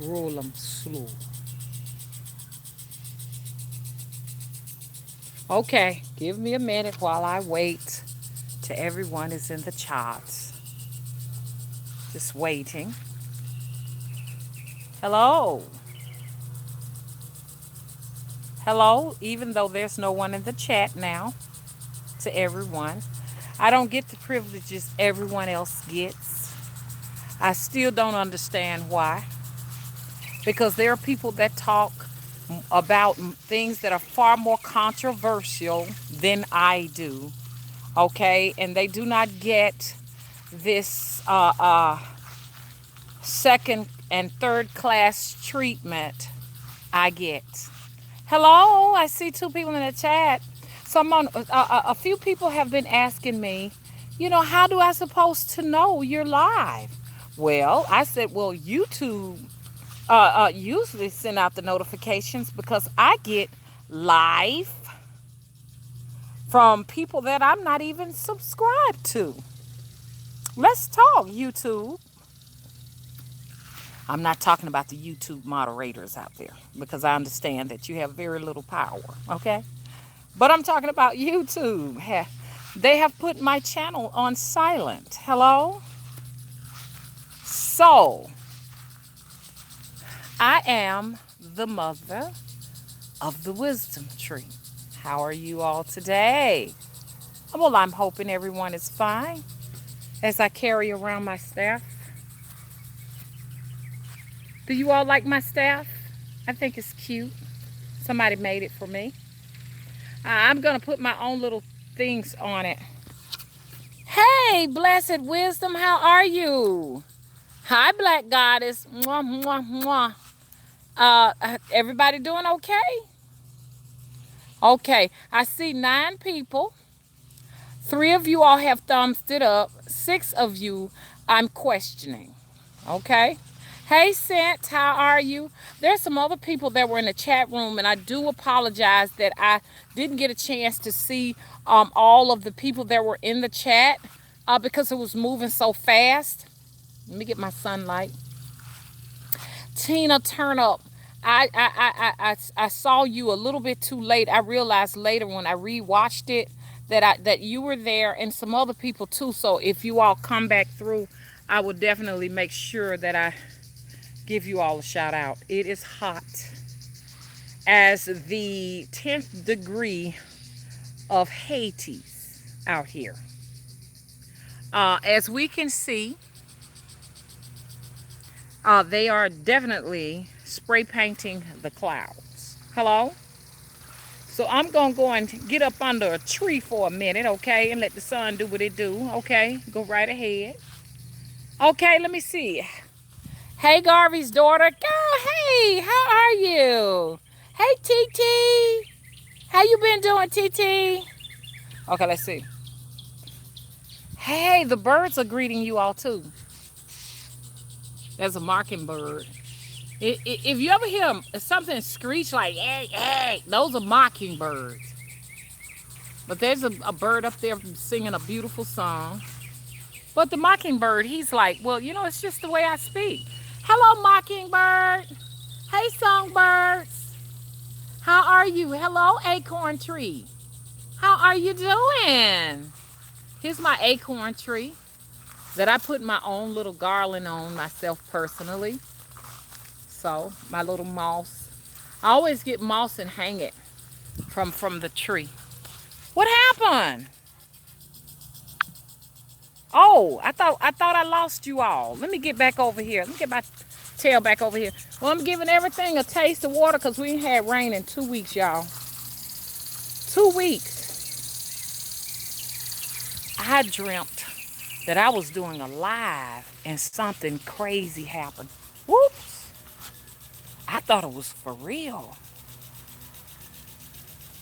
Roll them slow. Okay, give me a minute while I wait till everyone is in the charts. Just waiting. Hello. Hello, even though there's no one in the chat now, to everyone. I don't get the privileges everyone else gets. I still don't understand why. Because there are people that talk about things that are far more controversial than I do. Okay, and they do not get this second and third class treatment I get. Hello, I see two people in the chat. A few people have been asking me, how do I supposed to know you're live? Well, I said, well, YouTube usually send out the notifications because I get live from people that I'm not even subscribed to. Let's talk, YouTube. I'm not talking about the YouTube moderators out there because I understand that you have very little power, okay? But I'm talking about YouTube. They have put my channel on silent. Hello? So, I am the mother of the wisdom tree. How are you all today? Well, I'm hoping everyone is fine as I carry around my staff. Do you all like my staff? I think it's cute. Somebody made it for me. I'm going to put my own little things on it. Hey, blessed wisdom, how are you? Hi, Black Goddess. Mwah, mwah, mwah. Everybody doing okay? Okay, I see 9 people. 3 of you all have thumbs it up. 6 of you I'm questioning. Okay? Hey, Sent, how are you? There's some other people that were in the chat room, and I do apologize that I didn't get a chance to see all of the people that were in the chat because it was moving so fast. Let me get my sunlight. Tina Turnup, I saw you a little bit too late. I realized later when I rewatched it that you were there and some other people too. So if you all come back through, I will definitely make sure that I give you all a shout out. It is hot as the 10th degree of Hades out here. As we can see, they are definitely spray painting the clouds. Hello? So I'm going to go and get up under a tree for a minute, okay? And let the sun do what it do, okay? Go right ahead. Okay, let me see. Hey, Garvey's daughter. Girl, hey, how are you? Hey, TT. How you been doing, TT? Okay, let's see. Hey, the birds are greeting you all, too. There's a mockingbird. If you ever hear something screech like, hey, hey, those are mockingbirds. But there's a bird up there singing a beautiful song. But the mockingbird, he's like, well, it's just the way I speak. Hello, mockingbird. Hey, songbirds. How are you? Hello, acorn tree. How are you doing? Here's my acorn tree that I put my own little garland on myself personally. So, my little moss. I always get moss and hang it from the tree. What happened? Oh, I thought I lost you all. Let me get back over here. Let me get my tail back over here. Well, I'm giving everything a taste of water because we ain't had rain in 2 weeks, y'all. 2 weeks. I dreamt that I was doing a live and something crazy happened. Whoops. I thought it was for real.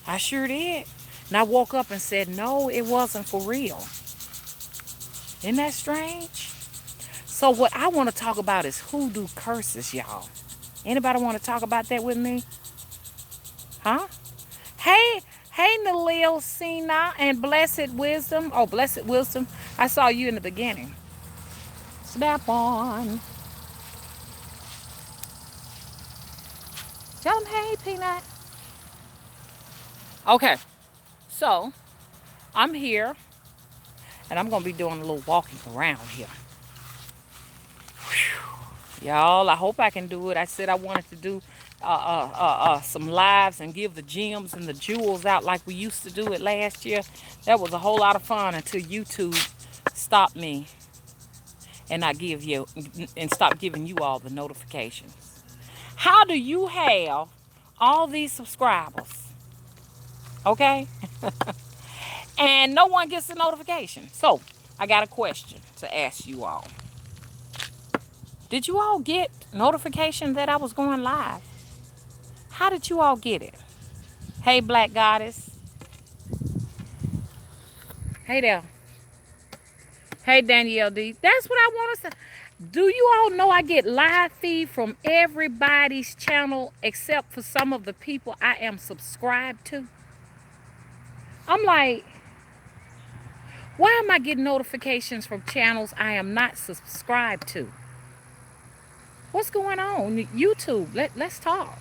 I sure did. And I woke up and said, no, it wasn't for real. Isn't that strange? So what I want to talk about is hoodoo curses, y'all. Anybody want to talk about that with me? Huh? Hey, Nalil, Sina, and Blessed Wisdom. Oh, Blessed Wisdom. I saw you in the beginning. Snap on. Tell them, hey, Peanut. Okay, so I'm here, and I'm going to be doing a little walking around here. Y'all, I hope I can do it. I said I wanted to do some lives and give the gems and the jewels out like we used to do it last year. That was a whole lot of fun until YouTube stopped me and stop giving you all the notifications. How do you have all these subscribers? Okay? And no one gets the notification. So, I got a question to ask you all. Did you all get notification that I was going live? How did you all get it? Hey, Black Goddess. Hey there. Hey, Danielle D. That's what I want to say. Do you all know I get live feed from everybody's channel except for some of the people I am subscribed to? I'm like, why am I getting notifications from channels I am not subscribed to? What's going on? YouTube, let's talk.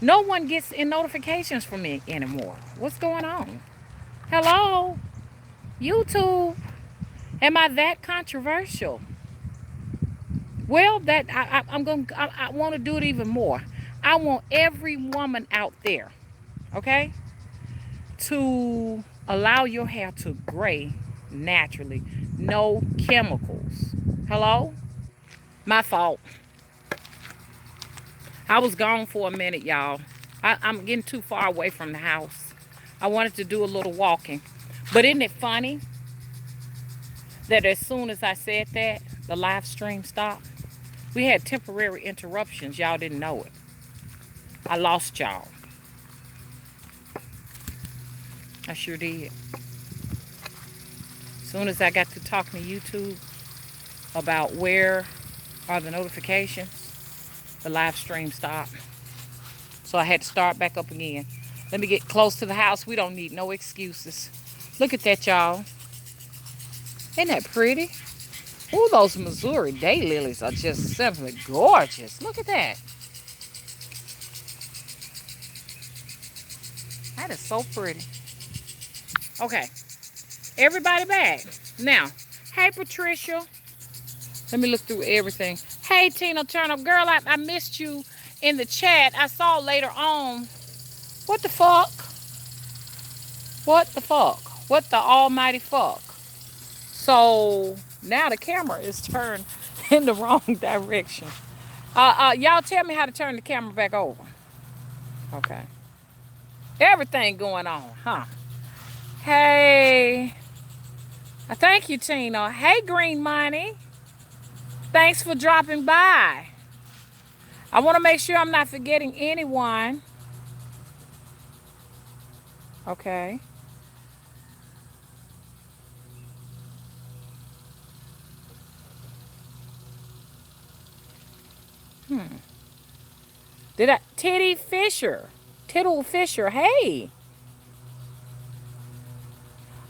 No one gets in notifications from me anymore. What's going on? Hello? YouTube? Am I that controversial? Well, I want to do it even more. I want every woman out there, okay, to allow your hair to gray naturally. No chemicals. Hello? My fault. I was gone for a minute, y'all. I'm getting too far away from the house. I wanted to do a little walking. But isn't it funny that as soon as I said that, the live stream stopped? We had temporary interruptions. Y'all didn't know it. I lost y'all. I sure did. As soon as I got to talking to YouTube about where are the notifications, the live stream stopped. So I had to start back up again. Let me get close to the house. We don't need no excuses. Look at that, y'all. Isn't that pretty? Ooh, those Missouri daylilies are just simply gorgeous. Look at that. That is so pretty. Okay. Everybody back. Now, hey, Patricia. Let me look through everything. Hey, Tina Turner. Girl, I missed you in the chat. I saw later on. What the fuck? What the fuck? What the almighty fuck? So now the camera is turned in the wrong direction. Y'all tell me how to turn the camera back over. Okay. Everything going on, huh? Hey. Thank you, Tina. Hey, Green Money. Thanks for dropping by. I want to make sure I'm not forgetting anyone. Okay. Titty Fisher. Tittle Fisher, hey.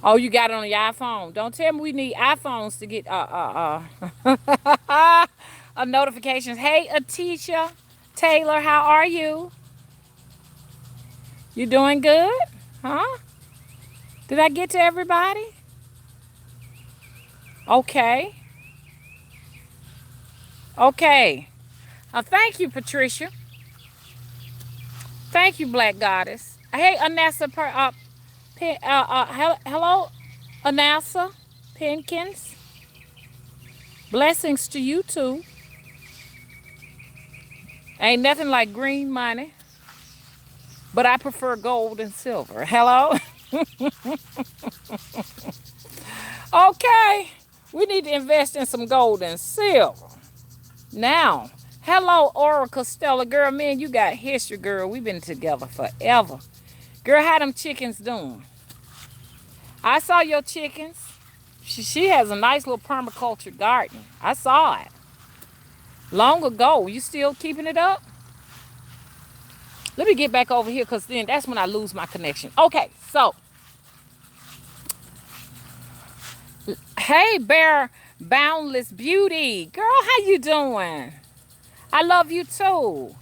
Oh, you got it on your iPhone. Don't tell me we need iPhones to get notifications. Hey, Atisha Taylor, how are you? You doing good? Huh? Did I get to everybody? Okay. Okay. Thank you, Patricia. Thank you, Black Goddess. Hey, Anessa. Hello, Anassa Pinkins. Blessings to you too. Ain't nothing like green money, but I prefer gold and silver. Hello? Okay, we need to invest in some gold and silver. Now, hello, Oracle Stella. Girl, man, you got history, girl. We've been together forever. Girl, how them chickens doing? I saw your chickens. She has a nice little permaculture garden. I saw it. Long ago. You still keeping it up? Let me get back over here because then that's when I lose my connection. Okay, so. Hey, Bear Boundless Beauty. Girl, how you doing? I love you too.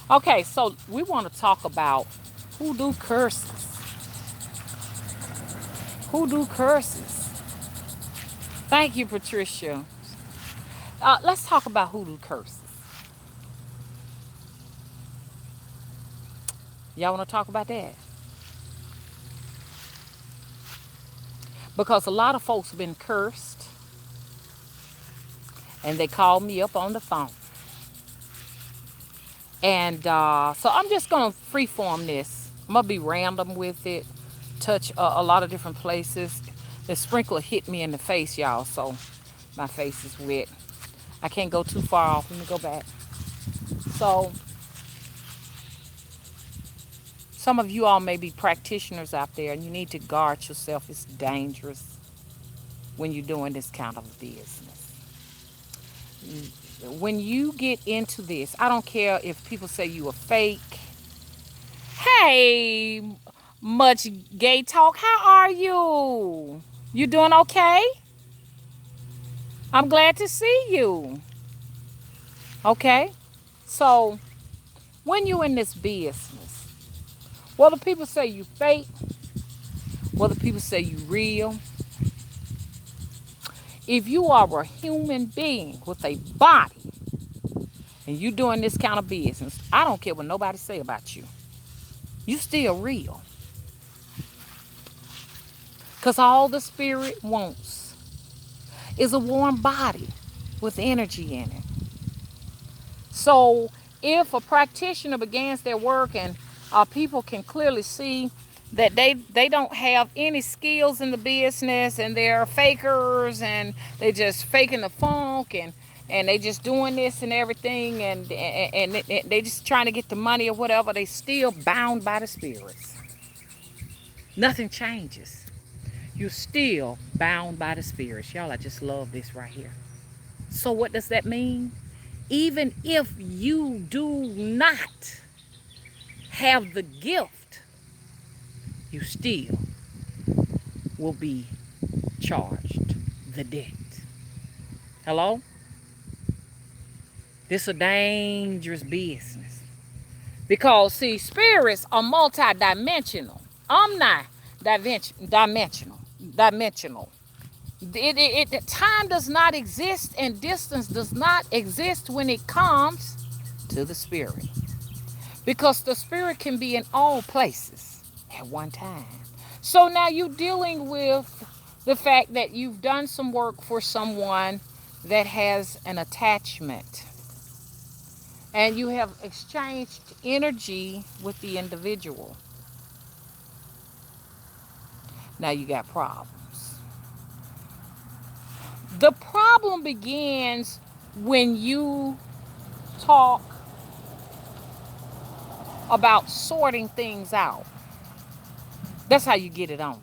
Okay, so we want to talk about hoodoo curses. Hoodoo curses. Thank you, Patricia. Let's talk about hoodoo curses. Y'all want to talk about that? Because a lot of folks have been cursed, and they called me up on the phone. And so I'm just going to freeform this. I'm going to be random with it, touch a lot of different places. The sprinkler hit me in the face, y'all, so my face is wet. I can't go too far off. Let me go back. So some of you all may be practitioners out there, and you need to guard yourself. It's dangerous when you're doing this kind of business. When you get into this, I don't care if people say you are fake. Hey, much gay talk. How are you? You doing okay? I'm glad to see you. Okay. So when you in this business, whether people say you fake, whether people say you real, if you are a human being with a body and you doing this kind of business, I don't care what nobody say about you. You still real. Because all the spirit wants is a warm body with energy in it. So if a practitioner begins their work and people can clearly see that they don't have any skills in the business and they're fakers and they just faking the funk and they just doing this and everything and they just trying to get the money or whatever, they still bound by the spirits. Nothing changes. You're still bound by the spirits. Y'all, I just love this right here. So what does that mean? Even if you do not have the gift, you still will be charged the debt. Hello? This is a dangerous business. Because, see, spirits are multidimensional. I'm not dimensional. Time does not exist and distance does not exist when it comes to the spirit. Because the spirit can be in all places at one time. So now you're dealing with the fact that you've done some work for someone that has an attachment. And you have exchanged energy with the individual. Now you got problems. The problem begins when you talk about sorting things out. That's how you get it on.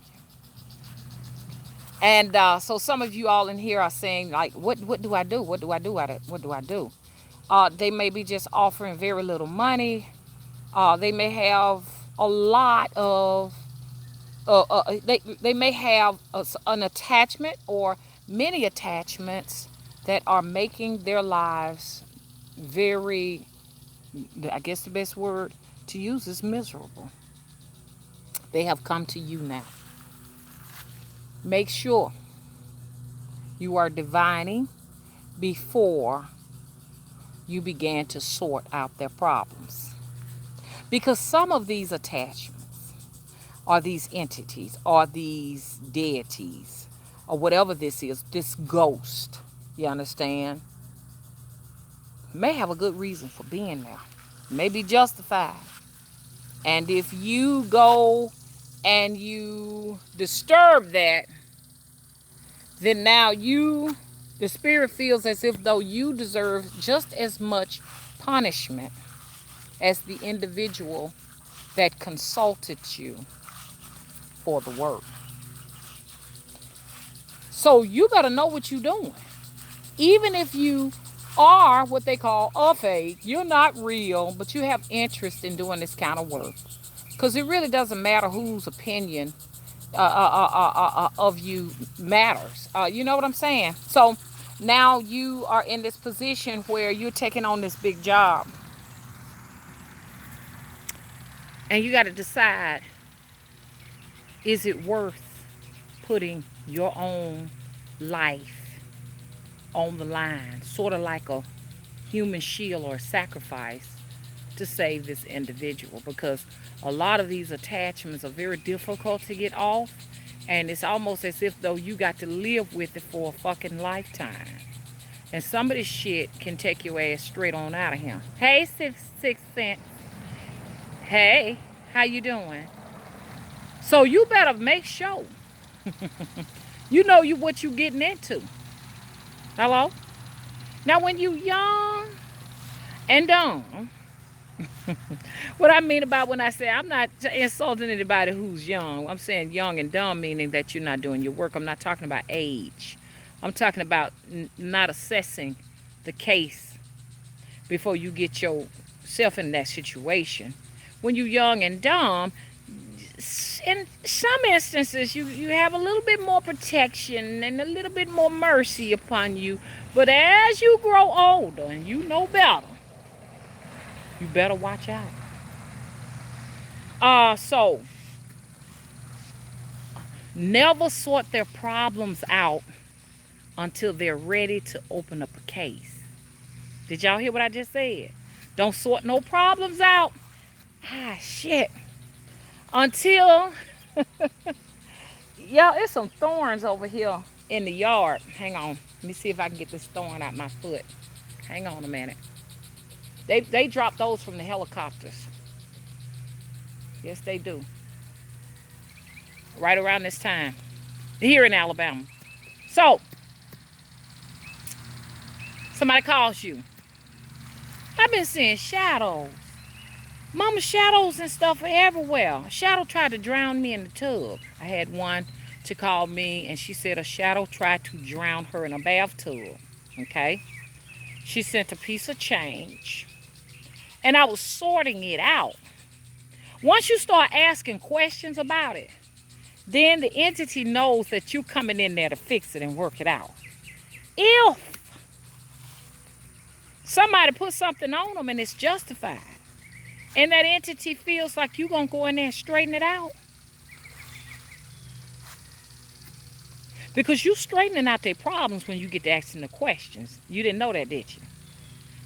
And so some of you all in here are saying, like, what do I do? What do I do? What do I do? They may be just offering very little money. They may have a lot of, they may have an attachment or many attachments that are making their lives very, I guess the best word to use is miserable. They have come to you now. Make sure you are divining before you began to sort out their problems. Because some of these attachments or these entities or these deities or whatever this is, this ghost, you understand, may have a good reason for being there, may be justified. And if you go and you disturb that, then now the spirit feels as if though you deserve just as much punishment as the individual that consulted you for the work. So you got to know what you're doing. Even if you are what they call a fake, you're not real, but you have interest in doing this kind of work. Because it really doesn't matter whose opinion of you matters. You know what I'm saying? So now you are in this position where you're taking on this big job. And you got to decide, is it worth putting your own life on the line, sort of like a human shield or a sacrifice to save this individual? Because a lot of these attachments are very difficult to get off, and it's almost as if though you got to live with it for a fucking lifetime. And some of this shit can take your ass straight on out of here. Hey, six cent. Hey, how you doing? So you better make sure you know you what you getting into. Hello? Now when you young and dumb, what I mean about when I say I'm not insulting anybody who's young. I'm saying young and dumb meaning that you're not doing your work. I'm not talking about age. I'm talking about not assessing the case before you get yourself in that situation. When you're young and dumb, in some instances you have a little bit more protection and a little bit more mercy upon you. But as you grow older and you know better, you better watch out. So never sort their problems out until they're ready to open up a case. Did y'all hear what I just said? Don't sort no problems out. Shit. Until, y'all, it's some thorns over here in the yard. Hang on. Let me see if I can get this thorn out my foot. Hang on a minute. They drop those from the helicopters. Yes, they do. Right around this time. Here in Alabama. So, somebody calls you. I've been seeing shadows. Mama, shadows and stuff are everywhere. A shadow tried to drown me in the tub. I had one to call me, and she said a shadow tried to drown her in a bathtub. Okay? She sent a piece of change, and I was sorting it out. Once you start asking questions about it, then the entity knows that you're coming in there to fix it and work it out. If somebody put something on them and it's justified, and that entity feels like you're going to go in there and straighten it out, because you straightening out their problems when you get to asking the questions. You didn't know that, did you?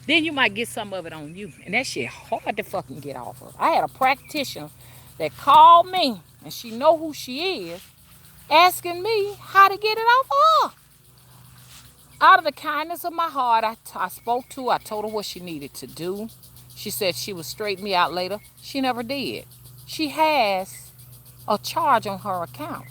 Then you might get some of it on you. And that shit hard to fucking get off of. I had a practitioner that called me, and she know who she is, asking me how to get it off of her. Out of the kindness of my heart, I spoke to her. I told her what she needed to do. She said she would straighten me out later. She never did. She has a charge on her account.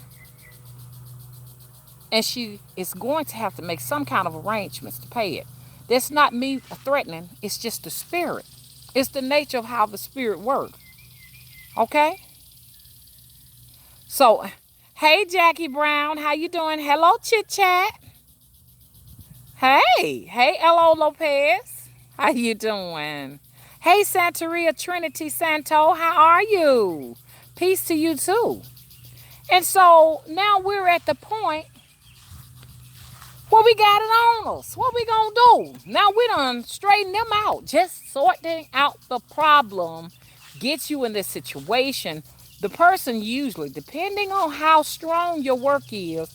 And she is going to have to make some kind of arrangements to pay it. That's not me threatening. It's just the spirit. It's the nature of how the spirit works. Okay? So, hey, Jackie Brown. How you doing? Hello, Chit Chat. Hey, L.O. Lopez. How you doing? Hey, Santeria Trinity Santo. How are you? Peace to you, too. And so, now we're at the point where we got it on us. What we gonna do? Now we done straighten them out. Just sorting out the problem gets you in this situation. The person usually, depending on how strong your work is,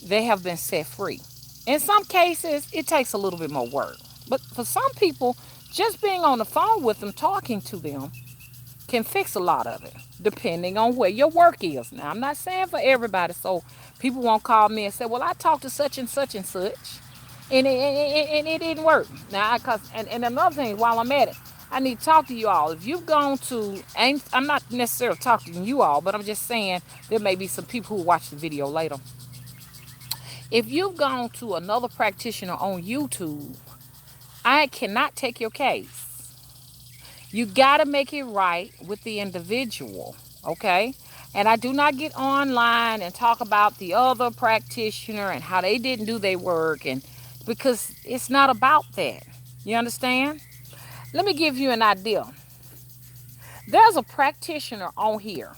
they have been set free. In some cases, it takes a little bit more work. But for some people, just being on the phone with them, talking to them, can fix a lot of it, depending on where your work is. Now, I'm not saying for everybody, so people won't call me and say, well, I talked to such and such and such, and it didn't work. Now, and another thing, while I'm at it, I need to talk to you all. If you've gone to, I'm not necessarily talking to you all, but I'm just saying there may be some people who watch the video later. If you've gone to another practitioner on YouTube, I cannot take your case. You got to make it right with the individual, okay? And I do not get online and talk about the other practitioner and how they didn't do their work, and because it's not about that. You understand? Let me give you an idea. There's a practitioner on here,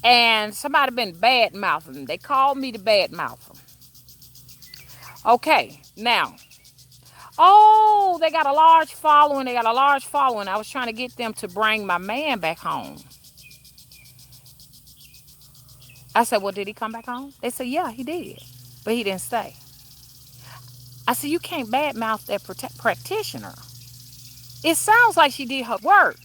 and somebody been bad mouthing them. They called me to bad mouth them. Okay, now, Oh, they got a large following. They got a large following. I was trying to get them to bring my man back home. I said, well, did he come back home? They said, yeah, he did. But he didn't stay. I said, you can't badmouth that practitioner. It sounds like she did her work.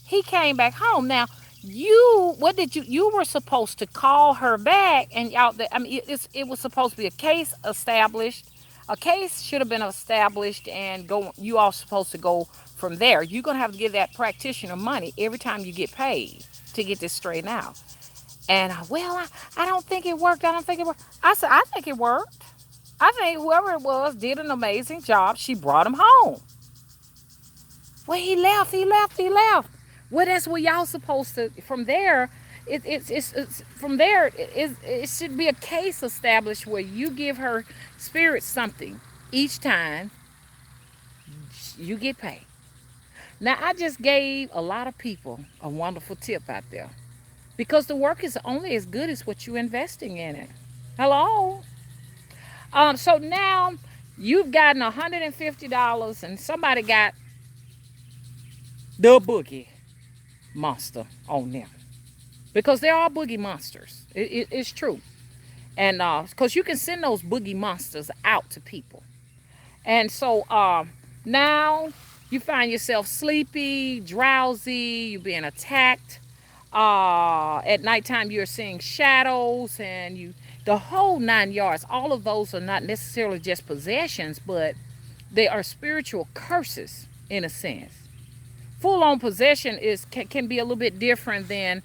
He came back home. Now, you were supposed to call her back and y'all, I mean, it was supposed to be a case established. A case should have been established and you all supposed to go from there. You're going to have to give that practitioner money every time you get paid to get this straightened out. And I don't think it worked. I don't think it worked. I said, I think it worked. I think whoever it was did an amazing job. She brought him home. Well, he left. Well, that's where y'all supposed to. From there, it's from there. It should be a case established where you give her spirit something each time you get paid. Now, I just gave a lot of people a wonderful tip out there because the work is only as good as what you're investing in it. Hello. So now you've gotten $150, and somebody got the boogie monster on them because they're all boogie monsters. It's true, and because you can send those boogie monsters out to people, and so now you find yourself sleepy, drowsy, you're being attacked. At nighttime, you're seeing shadows, and the whole 9 yards. All of those are not necessarily just possessions, but they are spiritual curses in a sense. Full on possession can be a little bit different than,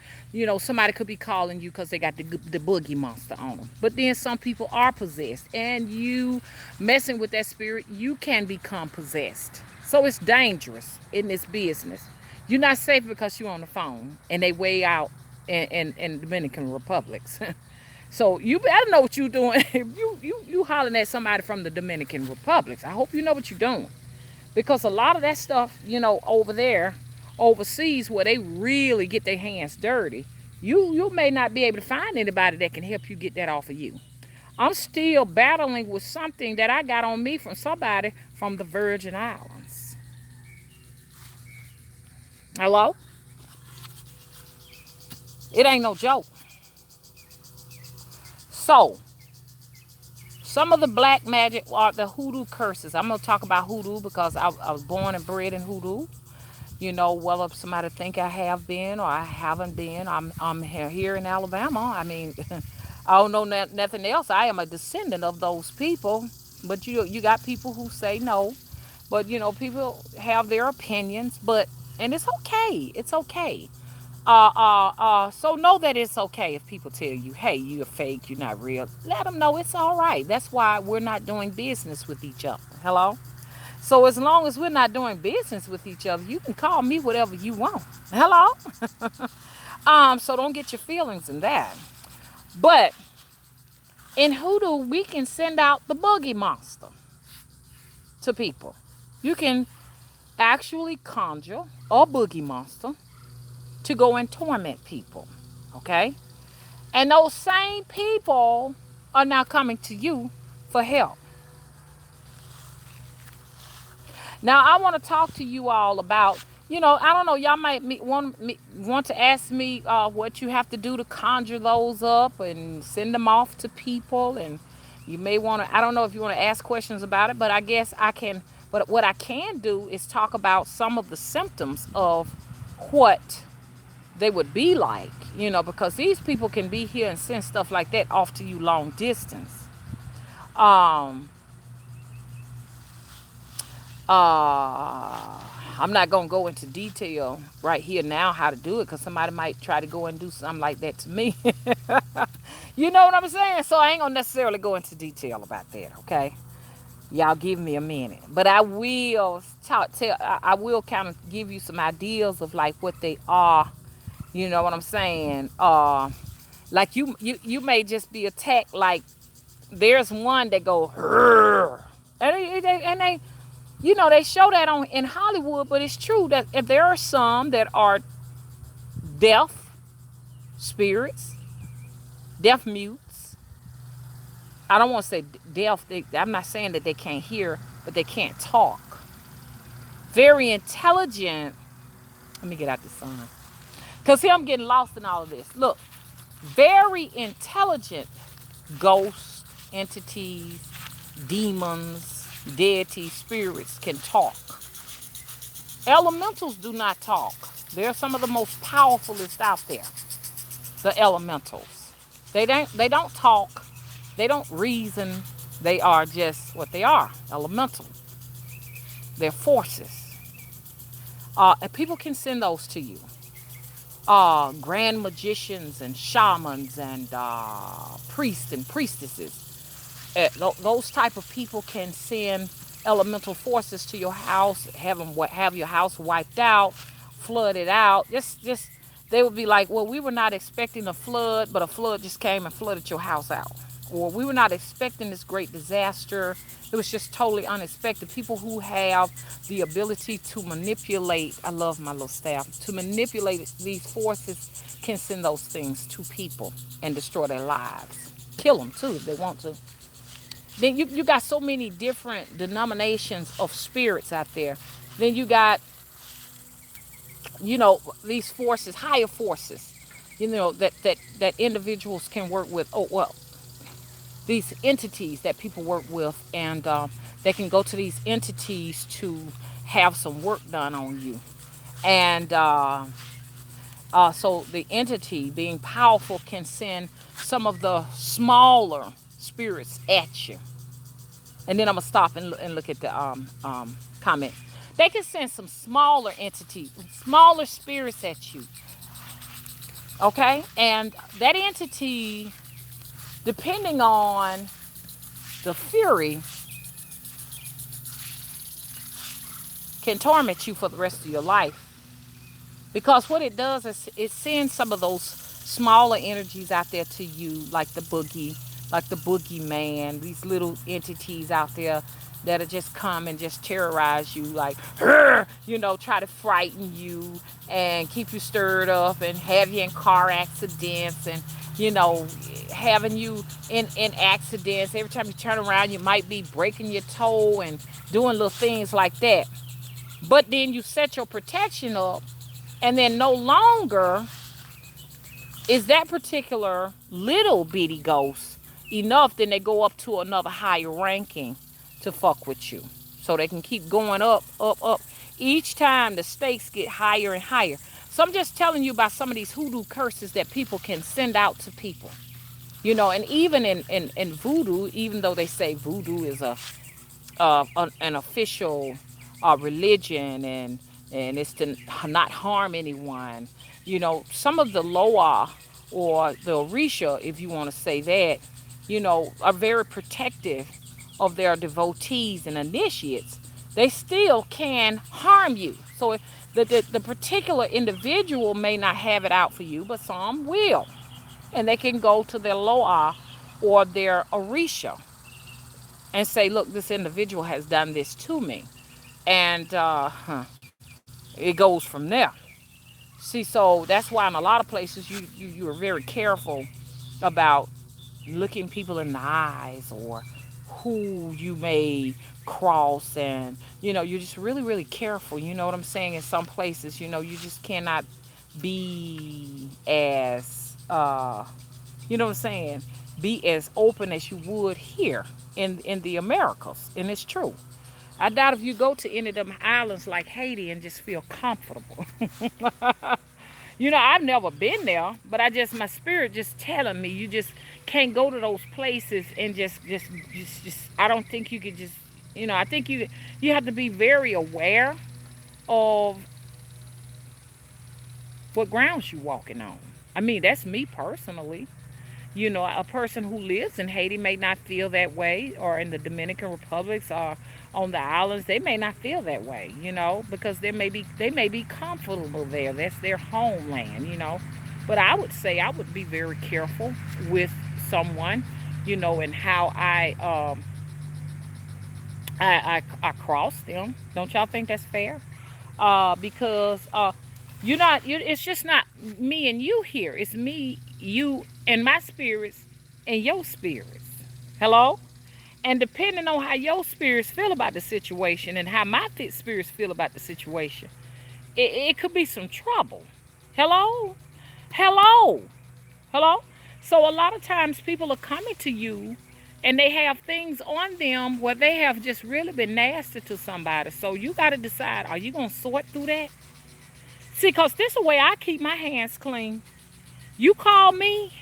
somebody could be calling you because they got the boogie monster on them. But then some people are possessed, and you messing with that spirit, you can become possessed. So it's dangerous in this business. You're not safe because you're on the phone and they way out in Dominican Republics. So you better know what you're doing. You hollering at somebody from the Dominican Republics. I hope you know what you're doing. Because a lot of that stuff, over there, overseas, where they really get their hands dirty, you may not be able to find anybody that can help you get that off of you. I'm still battling with something that I got on me from somebody from the Virgin Islands. Hello? It ain't no joke. So, some of the black magic are the hoodoo curses. I'm going to talk about hoodoo because I was born and bred in hoodoo. Whether somebody think I have been or I haven't been, I'm here in Alabama. I mean, I don't know nothing else. I am a descendant of those people. But you got people who say no. But people have their opinions. And it's okay. It's okay. So know that it's okay if people tell you, hey, you're fake, you're not real. Let them know it's all right. That's why we're not doing business with each other. Hello? So as long as we're not doing business with each other, you can call me whatever you want. Hello? So don't get your feelings in that. But in hoodoo, we can send out the boogie monster to people. You can actually conjure a boogie monster to go and torment people. Okay? And those same people are now coming to you for help. Now, I want to talk to you all about, I don't know, y'all might want to ask me what you have to do to conjure those up and send them off to people. And you may want to, I don't know if you want to ask questions about it, but I guess I can. But what I can do is talk about some of the symptoms of what they would be like, because these people can be here and send stuff like that off to you long distance. I'm not going to go into detail right here now how to do it because somebody might try to go and do something like that to me. You know what I'm saying? So I ain't going to necessarily go into detail about that, okay? Y'all give me a minute. But I will I will kind of give you some ideas of like what they are. You know what I'm saying? Like you may just be attacked. Like there's one that go, and they they show that on in Hollywood, but it's true that if there are some that are deaf spirits, deaf mutes, I don't want to say deaf. I'm not saying that they can't hear, but they can't talk. Very intelligent. Let me get out the sun. Because here I'm getting lost in all of this. Look, very intelligent ghosts, entities, demons, deities, spirits can talk. Elementals do not talk. They're some of the most powerfulest out there. The elementals. They don't talk. They don't reason. They are just what they are. Elemental. They're forces. And people can send those to you. Grand magicians and shamans and priests and priestesses. Those type of people can send elemental forces to your house, have your house wiped out, flooded out. Just they would be like, well, we were not expecting a flood, but a flood just came and flooded your house out. Or we were not expecting this great disaster. It was just totally unexpected. People who have the ability to manipulate, I love my little staff, to manipulate these forces can send those things to people and destroy their lives. Kill them too if they want to. Then you got so many different denominations of spirits out there. Then you got, these forces, higher forces, that individuals can work with. Oh, well, these entities that people work with, and they can go to these entities to have some work done on you. And so the entity, being powerful, can send some of the smaller spirits at you. And then I'm gonna stop and look at the comment. They can send some smaller entities, smaller spirits at you. Okay, and that entity, depending on the fury, can torment you for the rest of your life. Because what it does is it sends some of those smaller energies out there to you, like the boogeyman, these little entities out there that'll just come and just terrorize you, like, try to frighten you and keep you stirred up and have you in car accidents and, you know, having you in accidents. Every time you turn around, you might be breaking your toe and doing little things like that. But then you set your protection up, and then no longer is that particular little bitty ghost enough, then they go up to another higher ranking to fuck with you. So they can keep going up, up, up. Each time the stakes get higher and higher. So I'm just telling you about some of these hoodoo curses that people can send out to people. And even in voodoo, even though they say voodoo is an official religion, and it's to not harm anyone. Some of the Loa or the Orisha, if you want to say that, are very protective of their devotees and initiates. They still can harm you. So the particular individual may not have it out for you, but some will. And they can go to their Loa or their Orisha and say, look, this individual has done this to me. And it goes from there. See, so that's why in a lot of places you are very careful about looking people in the eyes, or who you may cross, and you're just really, really careful. You know what I'm saying? In some places, you just cannot be as you know what I'm saying, be as open as you would here in the Americas. And it's true. I doubt if you go to any of them islands like Haiti and just feel comfortable. I've never been there, but my spirit just telling me you just can't go to those places and just I don't think you could just, I think you have to be very aware of what grounds you walking on. I mean, that's me personally. A person who lives in Haiti may not feel that way, or in the Dominican Republics, or on the islands, they may not feel that way, because they may be comfortable there. That's their homeland. But I would say I would be very careful with someone, and how I cross them. Don't y'all think that's fair? Because you're not. It's just not me and you here. It's me, you, and my spirits, and your spirits. Hello? And depending on how your spirits feel about the situation and how my spirits feel about the situation, it could be some trouble. Hello? Hello? Hello? So a lot of times people are coming to you and they have things on them where they have just really been nasty to somebody. So you got to decide, are you going to sort through that? See, because this is the way I keep my hands clean. You call me,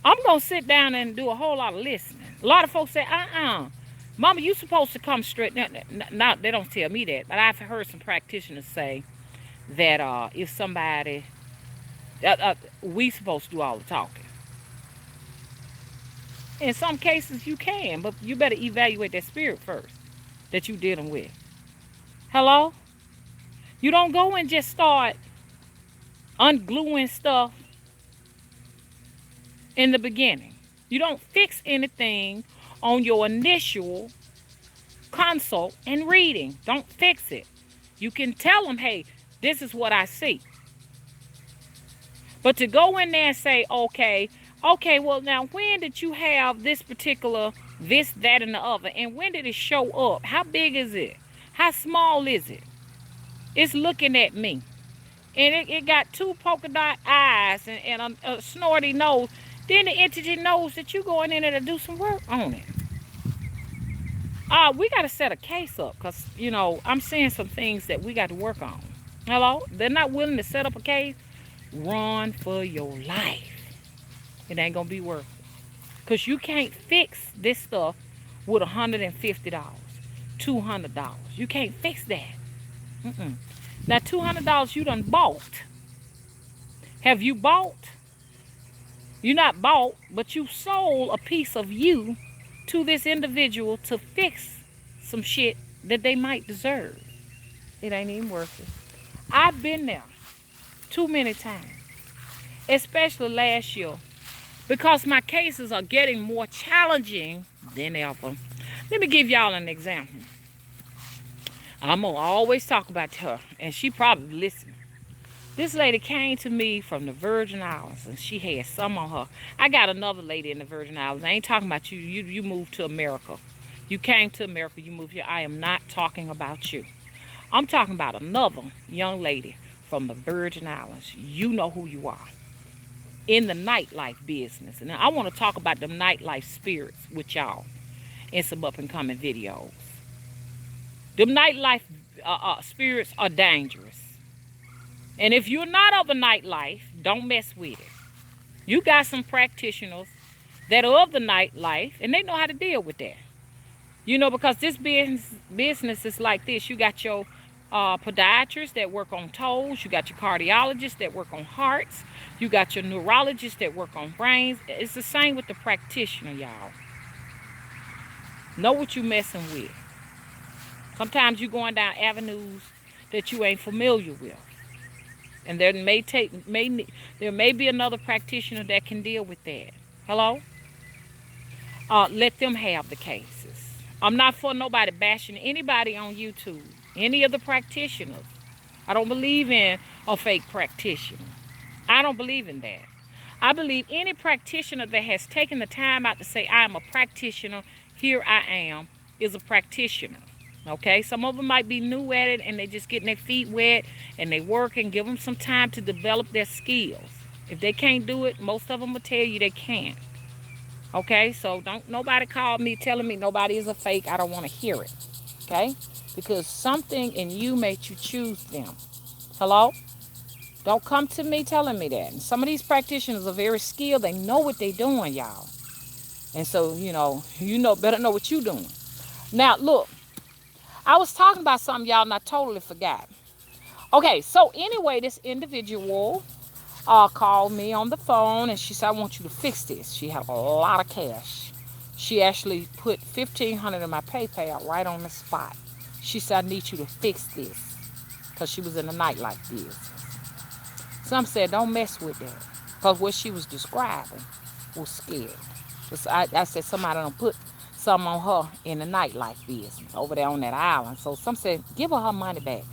I'm going to sit down and do a whole lot of listening. A lot of folks say, Mama, you supposed to come straight. Now, they don't tell me that, but I've heard some practitioners say that if somebody, we supposed to do all the talking. In some cases, you can, but you better evaluate that spirit first that you're dealing with. Hello? You don't go and just start ungluing stuff in the beginning. You don't fix anything on your initial consult and reading. Don't fix it. You can tell them, hey, this is what I see. But to go in there and say, okay, well, now when did you have this particular, this, that, and the other? And when did it show up? How big is it? How small is it? It's looking at me. And it got two polka dot eyes and a snorty nose. Then the entity knows that you're going in there to do some work on it. We got to set a case up because, I'm seeing some things that we got to work on. Hello? They're not willing to set up a case. Run for your life. It ain't going to be worth it. Because you can't fix this stuff with $150, $200. You can't fix that. Now, $200 you done bought. Have you bought? You not bought, but you sold a piece of you to this individual to fix some shit that they might deserve. It ain't even worth it. I've been there too many times, especially last year, because my cases are getting more challenging than ever. Let me give y'all an example. I'm going to always talk about her, and she probably listening. This lady came to me from the Virgin Islands, and she had some on her. I got another lady in the Virgin Islands. I ain't talking about you. You moved to America. You came to America. You moved here. I am not talking about you. I'm talking about another young lady from the Virgin Islands. You know who you are. In the nightlife business. And I want to talk about them nightlife spirits with y'all in some up-and-coming videos. Them nightlife spirits are dangerous. And if you're not of the nightlife, don't mess with it. You got some practitioners that are of the nightlife, and they know how to deal with that. Because this business is like this. You got your podiatrists that work on toes. You got your cardiologists that work on hearts. You got your neurologists that work on brains. It's the same with the practitioner, y'all. Know what you messing with. Sometimes you're going down avenues that you ain't familiar with. And there may be another practitioner that can deal with that. Hello? Let them have the cases. I'm not for nobody bashing anybody on YouTube. Any of the practitioners. I don't believe in a fake practitioner. I don't believe in that. I believe any practitioner that has taken the time out to say, I am a practitioner, here I am, is a practitioner. Okay? Some of them might be new at it and they just getting their feet wet and they work, and give them some time to develop their skills. If they can't do it, most of them will tell you they can't. Okay? So don't nobody call me telling me nobody is a fake. I don't want to hear it. Okay? Because something in you made you choose them. Hello? Don't come to me telling me that. And some of these practitioners are very skilled. They know what they're doing, y'all. And so, better know what you're doing. Now, look. I was talking about something, y'all, and I totally forgot. Okay, so anyway, this individual called me on the phone, and she said, I want you to fix this. She had a lot of cash. She actually put $1,500 in my PayPal right on the spot. She said, I need you to fix this, because she was in the nightlife business. Some said, don't mess with that, because what she was describing was scary. I said, somebody done put something on her in the nightlife business over there on that island. So some said, give her money back.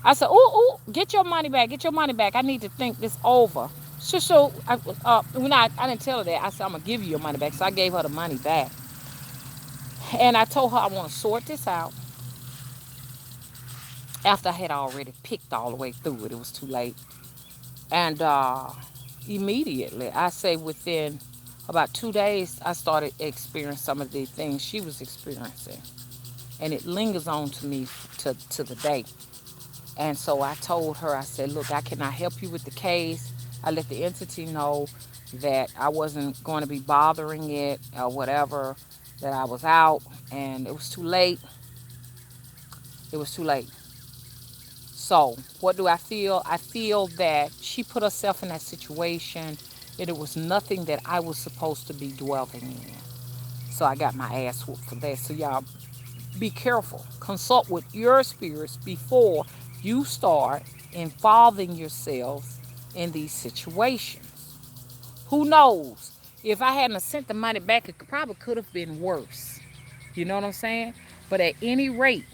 I said, ooh, get your money back. Get your money back. I need to think this over. I didn't tell her that. I said, I'm going to give you your money back. So I gave her the money back. And I told her I want to sort this out after I had already picked all the way through it. It was too late. And immediately, I say within about 2 days, I started experiencing some of the things she was experiencing. And it lingers on to me to the day. And so I told her, I said, look, I cannot help you with the case. I let the entity know that I wasn't going to be bothering it or whatever, that I was out, and it was too late. It was too late. So, what do I feel? I feel that she put herself in that situation and it was nothing that I was supposed to be dwelling in. So, I got my ass whooped for that. So, y'all, be careful. Consult with your spirits before you start involving yourselves in these situations. Who knows? If I hadn't sent the money back, it probably could have been worse. You know what I'm saying? But at any rate,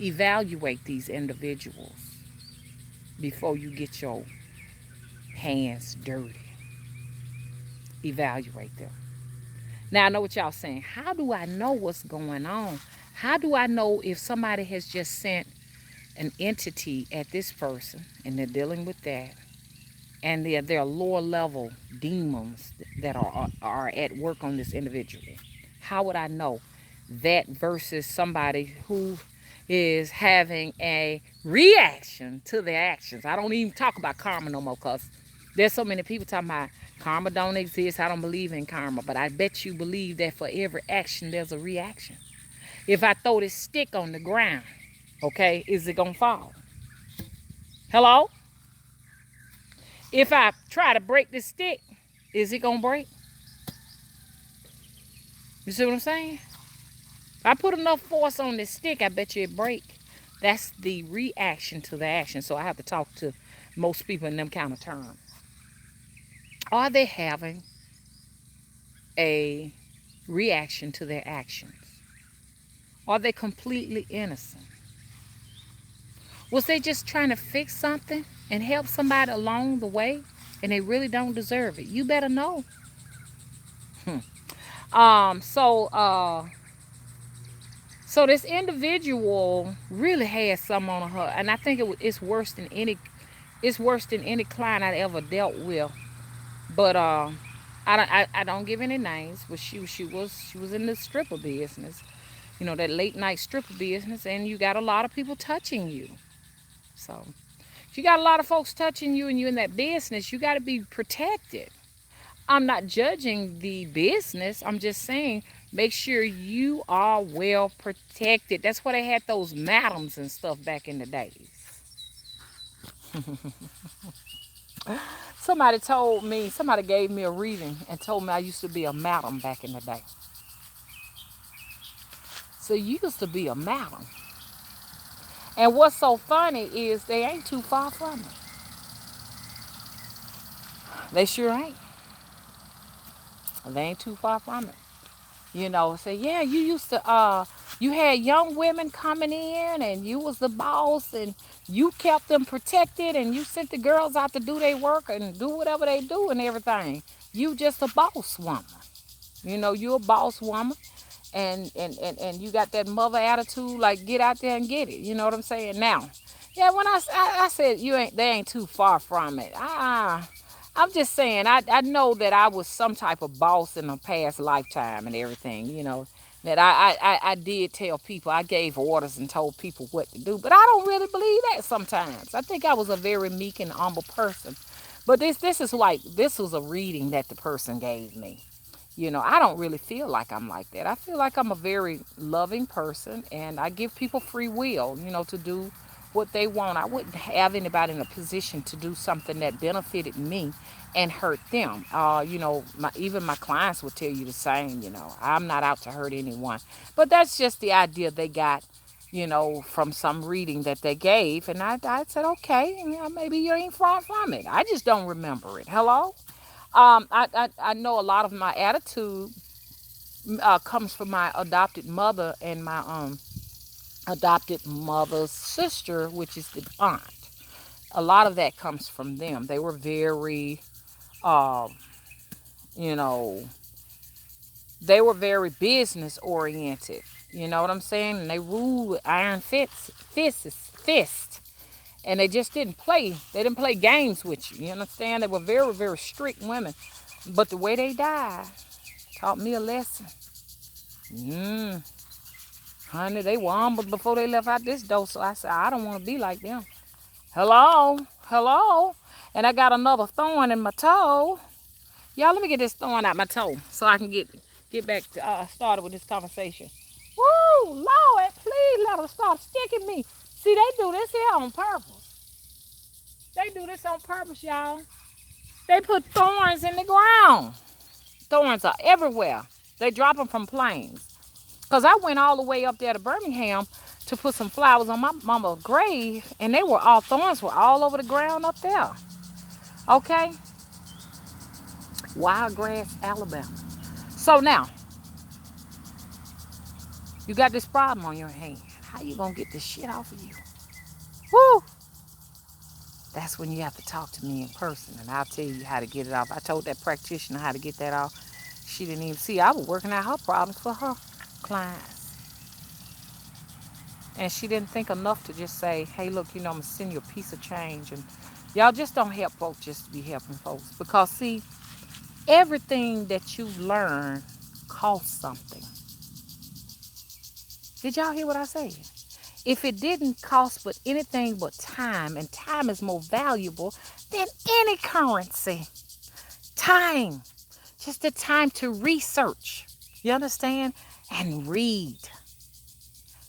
evaluate these individuals before you get your hands dirty. Evaluate them. Now, I know what y'all saying. How do I know what's going on? How do I know if somebody has just sent an entity at this person and they're dealing with that, and there are lower level demons that are at work on this individual? How would I know that versus somebody who is having a reaction to their actions? I don't even talk about karma no more, because there's so many people talking about karma don't exist. I don't believe in karma, but I bet you believe that for every action there's a reaction. If I throw this stick on the ground, okay, is it gonna fall? Hello? If I try to break this stick, is it gonna break? You see what I'm saying? If I put enough force on this stick, I bet you it break. That's the reaction to the action. So I have to talk to most people in them kind of terms. Are they having a reaction to their actions? Are they completely innocent? Was they just trying to fix something and help somebody along the way and they really don't deserve it? You better know. Um, so uh so this individual really had some on her, and I think it's worse than any client I'd ever dealt with. But I don't give any names, but she was in the stripper business, that late night stripper business, and you got a lot of people touching you. So if you got a lot of folks touching you and you're in that business, you got to be protected. I'm not judging the business. I'm just saying make sure you are well protected. That's why they had those madams and stuff back in the days. Somebody gave me a reading and told me I used to be a madam back in the day. So you used to be a madam. And what's so funny is they ain't too far from it. They sure ain't. They ain't too far from it. Say, yeah, you had young women coming in and you was the boss and you kept them protected and you sent the girls out to do their work and do whatever they do and everything. You just a boss woman. You a boss woman, and you got that mother attitude, like get out there and get it. You know what I'm saying? Now, yeah, when I said they ain't too far from it. I'm just saying, I know that I was some type of boss in a past lifetime and everything, that I did tell people, I gave orders and told people what to do. But I don't really believe that sometimes. I think I was a very meek and humble person. But this was a reading that the person gave me. I don't really feel like I'm like that. I feel like I'm a very loving person and I give people free will, to do what they want. I wouldn't have anybody in a position to do something that benefited me and hurt them. Even my clients would tell you the same. I'm not out to hurt anyone. But that's just the idea they got, from some reading that they gave. And I said, okay, maybe you ain't far from it. I just don't remember it. Hello? I know a lot of my attitude comes from my adopted mother and my adopted mother's sister, which is the aunt. A lot of that comes from them. They were very, uh, you know, They were very business oriented. You know what I'm saying? And they ruled with iron fists. And they just didn't play. They didn't play games with you. You understand? They were very, very strict women. But the way they died taught me a lesson. Mm, honey, they were humble before they left out this door. So I said, I don't want to be like them. Hello? Hello? And I got another thorn in my toe. Y'all, let me get this thorn out my toe so I can get back to, started with this conversation. Woo, Lord, please let them stop sticking me. See, they do this here on purpose. They do this on purpose, y'all. They put thorns in the ground. Thorns are everywhere. They drop them from planes. Because I went all the way up there to Birmingham to put some flowers on my mama's grave, and they were all thorns were all over the ground up there. Okay? Wild Alabama. So now, you got this problem on your hand. How you gonna get this shit off of you? Woo! That's when you have to talk to me in person, and I'll tell you how to get it off. I told that practitioner how to get that off. She didn't even see. I was working out her problems for her clients. And she didn't think enough to just say, hey, look, I'm going to send you a piece of change. And y'all just don't help folks just to be helping folks. Because, see, everything that you learn costs something. Did y'all hear what I said? If it didn't cost but anything but time, and time is more valuable than any currency. Time. Just the time to research. You understand? And read.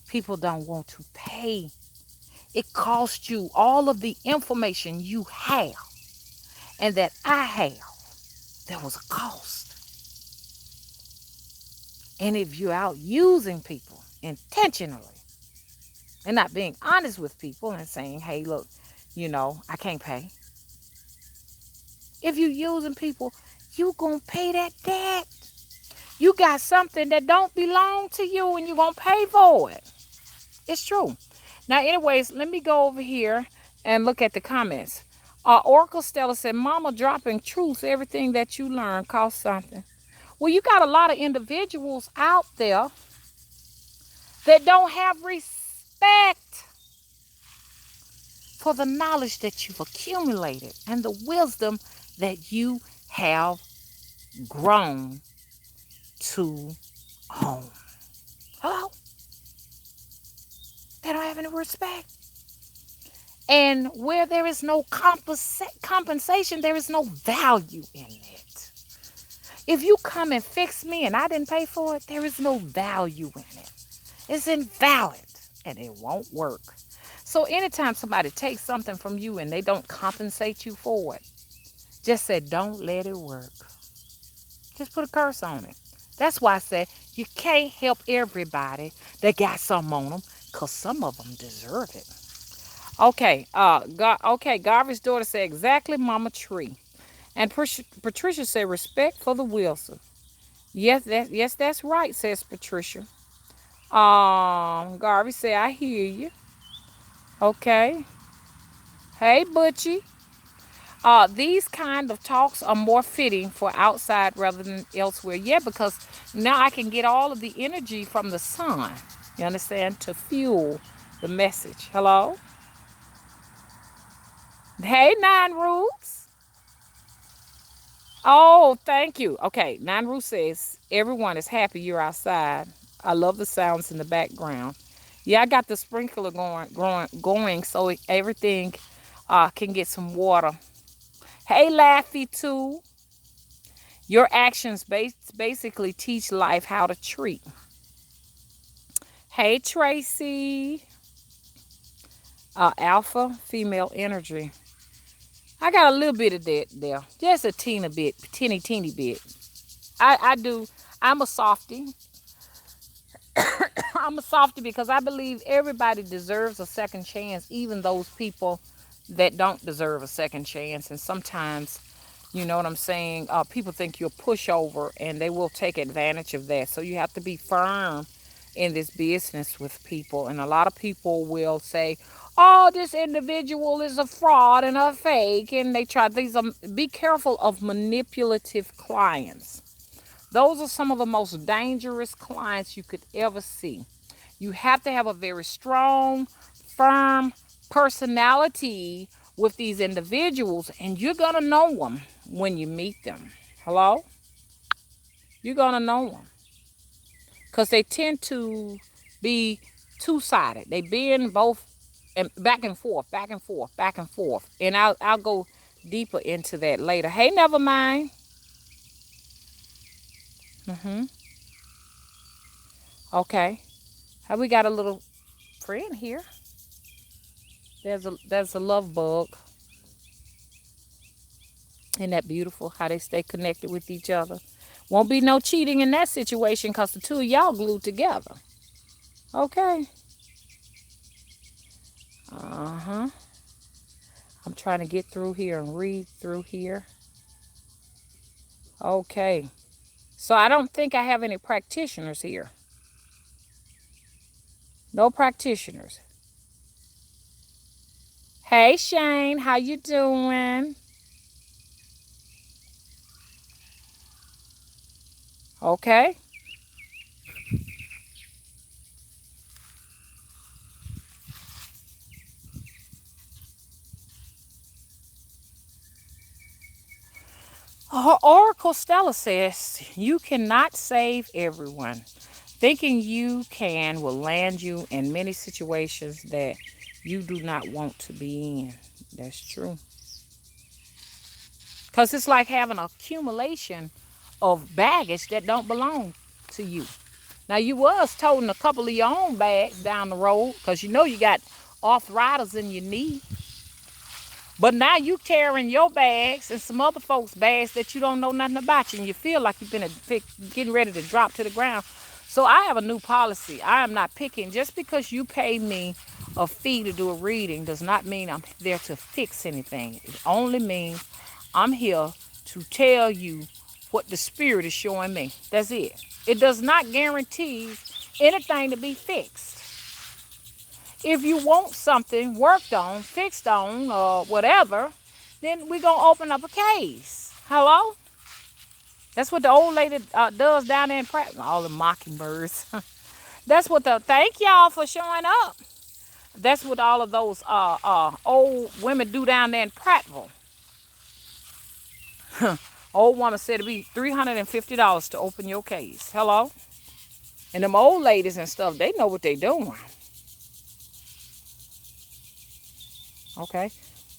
People don't want to pay. It costs you all of the information you have and that I have. There was a cost. And if you're out using people intentionally and not being honest with people and saying, hey, look, I can't pay. If you're using people, you gonna pay that debt. You got something that don't belong to you and you're gonna pay for it. It's true. Now, anyways, let me go over here and look at the comments. Oracle Stella said, Mama dropping truth, everything that you learn costs something. Well, you got a lot of individuals out there that don't have respect for the knowledge that you've accumulated and the wisdom that you have grown to own. Hello? They don't have any respect. And where there is no compensation, there is no value in it. If you come and fix me and I didn't pay for it, there is no value in it. It's invalid and it won't work. So anytime somebody takes something from you and they don't compensate you for it, just say, don't let it work. Just put a curse on it. That's why I said you can't help everybody that got something on them, because some of them deserve it. Okay, Garvey's daughter said, exactly, Mama Tree. And Patricia said, respect for the Wilson. Yes, that's right, says Patricia. Garvey said, I hear you. Okay. Hey, Butchie. These kind of talks are more fitting for outside rather than elsewhere. Yeah, because now I can get all of the energy from the sun, you understand, to fuel the message. Hello? Hey, Nine Roots. Oh, thank you. Okay, Nine Roots says, everyone is happy you're outside. I love the sounds in the background. Yeah, I got the sprinkler going so everything can get some water. Hey, Laffy, too. Your actions basically teach life how to treat. Hey, Tracy. Alpha, female energy. I got a little bit of that there. Just a teeny bit. I do. I'm a softie. I'm a softie because I believe everybody deserves a second chance, even those people that don't deserve a second chance. And sometimes, you know what I'm saying, people think you're a pushover and they will take advantage of that. So you have to be firm in this business with people. And a lot of people will say, oh, this individual is a fraud and a fake. And they try these. Be careful of manipulative clients. Those are some of the most dangerous clients you could ever see. You have to have a very strong, firm personality with these individuals, and you're going to know them when you meet them. Hello? You're going to know them because they tend to be two-sided. They bend both and back and forth, back and forth, back and forth. And I'll go deeper into that later. Hey, never mind. Mm-hmm. Okay. We got a little friend here. There's a love bug. Isn't that beautiful how they stay connected with each other? Won't be no cheating in that situation because the two of y'all glued together. Okay. Uh-huh. I'm trying to get through here and read through here. Okay. So I don't think I have any practitioners here. No practitioners. Hey Shane, how you doing? Okay. Oracle Stella says you cannot save everyone. Thinking you can will land you in many situations that you do not want to be in. That's true. Because it's like having an accumulation of baggage that don't belong to you. Now, you was toting a couple of your own bags down the road because you know you got arthritis in your knee. But now you carrying your bags and some other folks' bags that you don't know nothing about you, and you feel like you've been getting ready to drop to the ground. So I have a new policy. I am not picking. Just because you pay me a fee to do a reading does not mean I'm there to fix anything. It only means I'm here to tell you what the spirit is showing me. That's it. It does not guarantee anything to be fixed. If you want something worked on, fixed on, or whatever, then we're going to open up a case. Hello? That's what the old lady does down there in Prattville. All the mockingbirds. That's what thank y'all for showing up. That's what all of those old women do down there in Prattville. Old woman said it'd be $350 to open your case. Hello? And them old ladies and stuff, they know what they doing. Okay?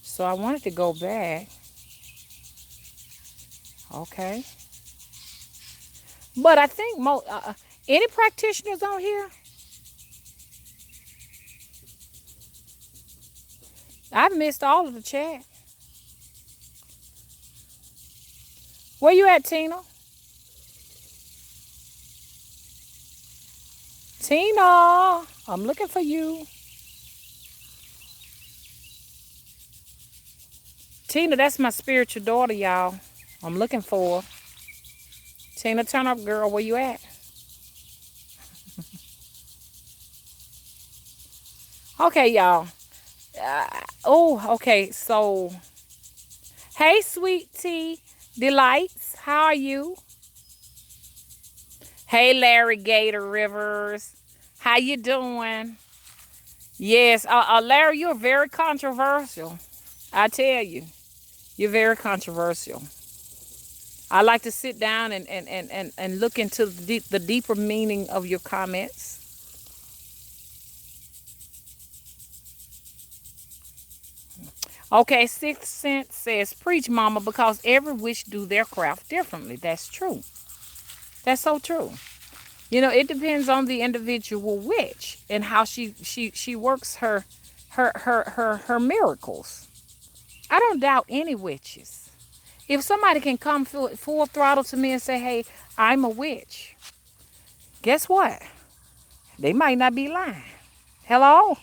So I wanted to go back. Okay. But I think any practitioners on here? I've missed all of the chat. Where you at, Tina? Tina, I'm looking for you. Tina, that's my spiritual daughter, y'all. I'm looking for her. Tina, turn up, girl. Where you at? Okay, y'all. Okay. So, hey, sweet tea delights. How are you? Hey, Larry Gator Rivers. How you doing? Yes, Larry, you're very controversial. I tell you, you're very controversial. I like to sit down and look into the deeper meaning of your comments. Okay, Sixth Sense says, preach, mama, because every witch do their craft differently. That's true. That's so true. You know, it depends on the individual witch and how she works her miracles. I don't doubt any witches. If somebody can come full throttle to me and say, hey, I'm a witch, guess what? They might not be lying. Hello?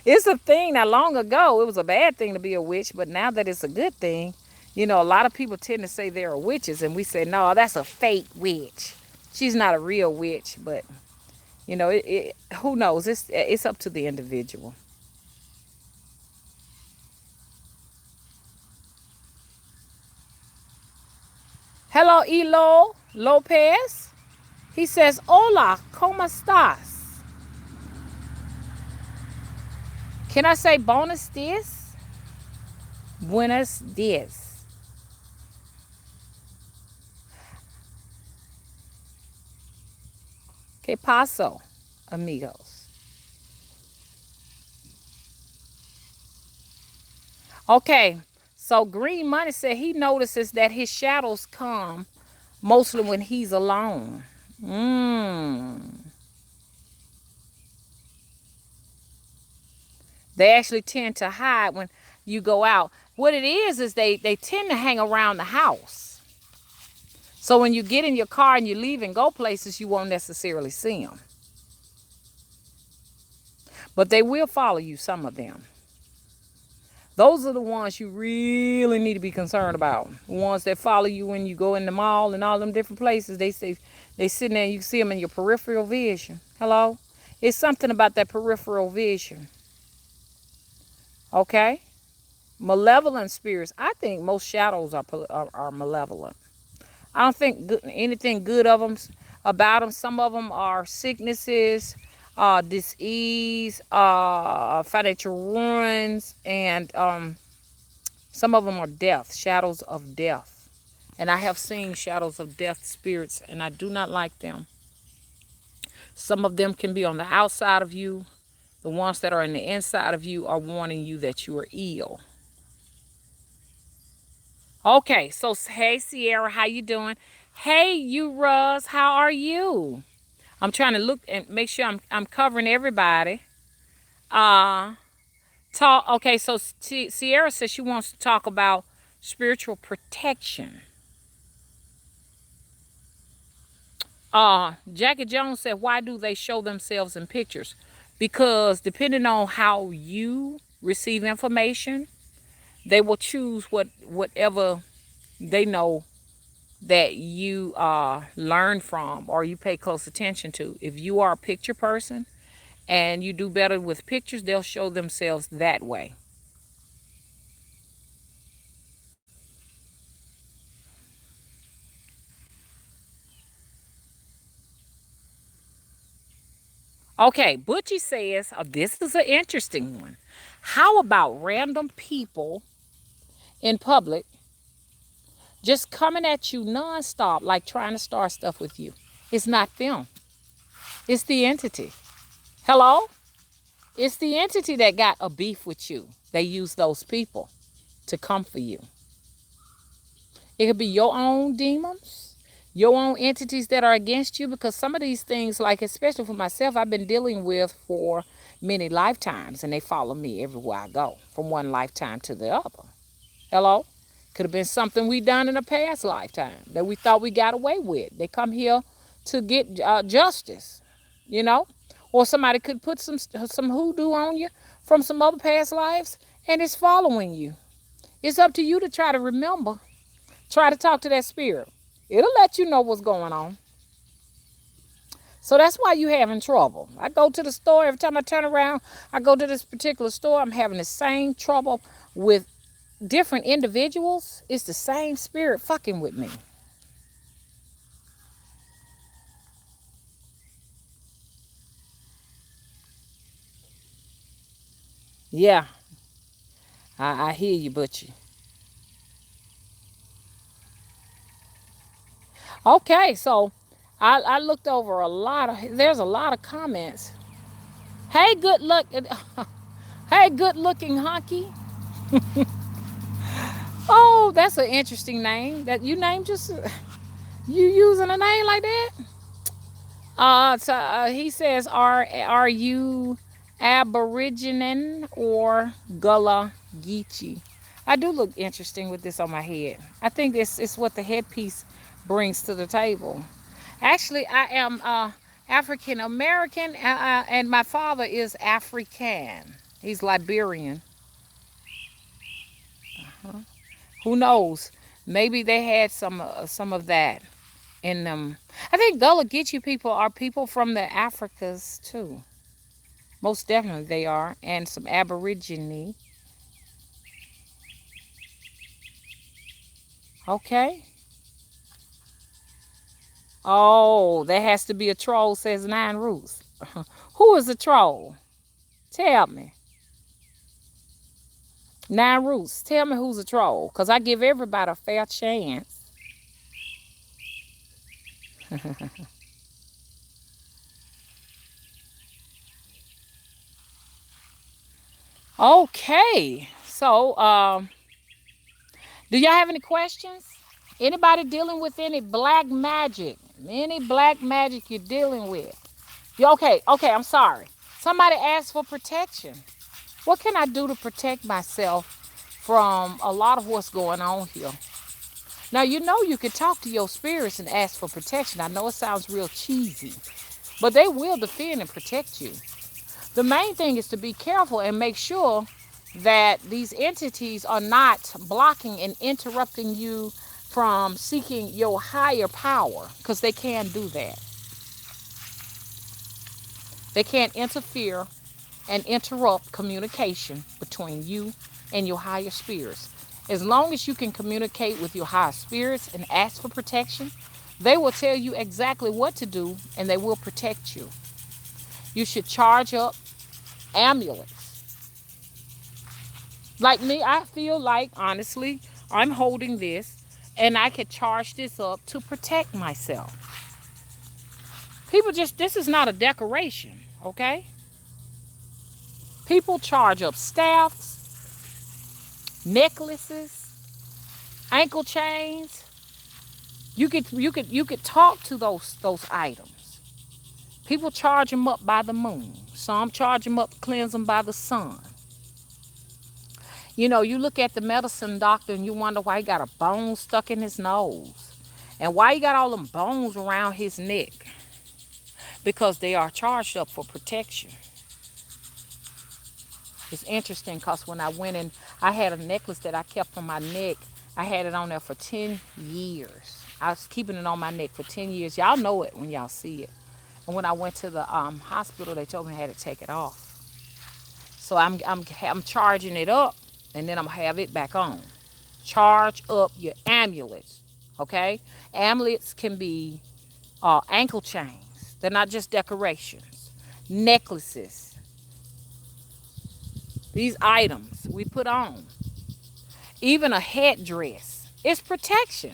It's a thing. Now, long ago, it was a bad thing to be a witch, but now that it's a good thing, you know, a lot of people tend to say they're witches, and we say, no, that's a fake witch. She's not a real witch, but, you know, who knows? It's up to the individual. Hello, Elo Lopez. He says, Hola, ¿cómo estás? Can I say bonus dias? Buenos dias. ¿Qué paso, amigos? Okay, so Green Money said he notices that his shadows come mostly when he's alone. They actually tend to hide when you go out. What it is they tend to hang around the house. So when you get in your car and you leave and go places, you won't necessarily see them. But they will follow you, some of them. Those are the ones you really need to be concerned about. The ones that follow you when you go in the mall and all them different places. They say they sitting there and you see them in your peripheral vision. Hello? It's something about that peripheral vision. Okay? Malevolent spirits. I think most shadows are malevolent. I don't think anything good of them about them. Some of them are sicknesses, disease, financial ruins, and some of them are death, shadows of death. And I have seen shadows of death spirits, and I do not like them. Some of them can be on the outside of you. The ones that are in the inside of you are warning you that you are ill. Okay, so hey Sierra, how you doing? Hey you Ruz, how are you? I'm trying to look and make sure I'm covering everybody. Uh talk okay, so Sierra says she wants to talk about spiritual protection. Jackie Jones said, why do they show themselves in pictures? Because depending on how you receive information, they will choose whatever they know that you learn from or you pay close attention to. If you are a picture person and you do better with pictures, they'll show themselves that way. Okay, Butchie says, this is an interesting one. How about random people in public just coming at you nonstop, like trying to start stuff with you? It's not them, it's the entity. Hello? It's the entity that got a beef with you. They use those people to come for you. It could be your own demons, your own entities that are against you, because some of these things, like especially for myself, I've been dealing with for many lifetimes, and they follow me everywhere I go, from one lifetime to the other. Hello? Could have been something we done in a past lifetime that we thought we got away with. They come here to get justice, you know? Or somebody could put some hoodoo on you from some other past lives, and it's following you. It's up to you to try to remember. Try to talk to that spirit. It'll let you know what's going on. So that's why you having trouble. I go to the store, every time I turn around, I go to this particular store, I'm having the same trouble with different individuals. It's the same spirit fucking with me. Yeah, I hear you, Butchie. Okay, so I looked over there's a lot of comments. Hey, good luck. Hey, good looking honky. Oh, that's an interesting name. That you named just you using a name like that? He says, are you Aborigine or Gullah Geechee? I do look interesting with this on my head. I think this is what the headpiece brings to the table. Actually, I am African American, and my father is African. He's Liberian. Who knows? Maybe they had some of that in them. I think Gullah Geechee people are people from the Africas too. Most definitely they are, and some Aborigine. Okay. Oh, there has to be a troll, says Nine Roots. Who is a troll? Tell me. Nine Roots, tell me who's a troll. Because I give everybody a fair chance. Okay. So, do y'all have any questions? Anybody dealing with any black magic? Any black magic you're dealing with? Okay, I'm sorry. Somebody asked for protection. What can I do to protect myself from a lot of what's going on here? Now, you know you can talk to your spirits and ask for protection. I know it sounds real cheesy, but they will defend and protect you. The main thing is to be careful and make sure that these entities are not blocking and interrupting you from seeking your higher power, because they can do that. They can't interfere and interrupt communication between you and your higher spirits. As long as you can communicate with your higher spirits and ask for protection, they will tell you exactly what to do and they will protect you. You should charge up amulets. Like me, I feel like, honestly, I'm holding this and I could charge this up to protect myself. People just, this is not a decoration, okay? People charge up staffs, necklaces, ankle chains. You could talk to those items. People charge them up by the moon. Some charge them up, cleanse them by the sun. You know, you look at the medicine doctor and you wonder why he got a bone stuck in his nose. And why he got all them bones around his neck. Because they are charged up for protection. It's interesting because when I went in, I had a necklace that I kept on my neck. I had it on there for 10 years. I was keeping it on my neck for 10 years. Y'all know it when y'all see it. And when I went to the hospital, they told me I had to take it off. So I'm charging it up, and then I'm gonna have it back on. Charge up your amulets, okay? Amulets can be ankle chains. They're not just decorations. Necklaces. These items we put on. Even a headdress. It's protection.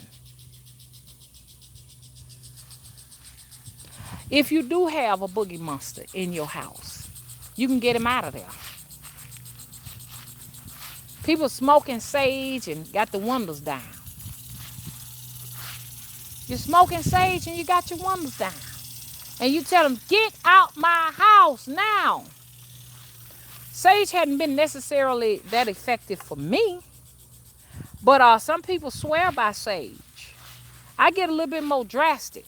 If you do have a boogie monster in your house, you can get him out of there. People smoking sage and got the windows down. You're smoking sage and you got your windows down. And you tell them, get out my house now. Sage hadn't been necessarily that effective for me. But some people swear by sage. I get a little bit more drastic.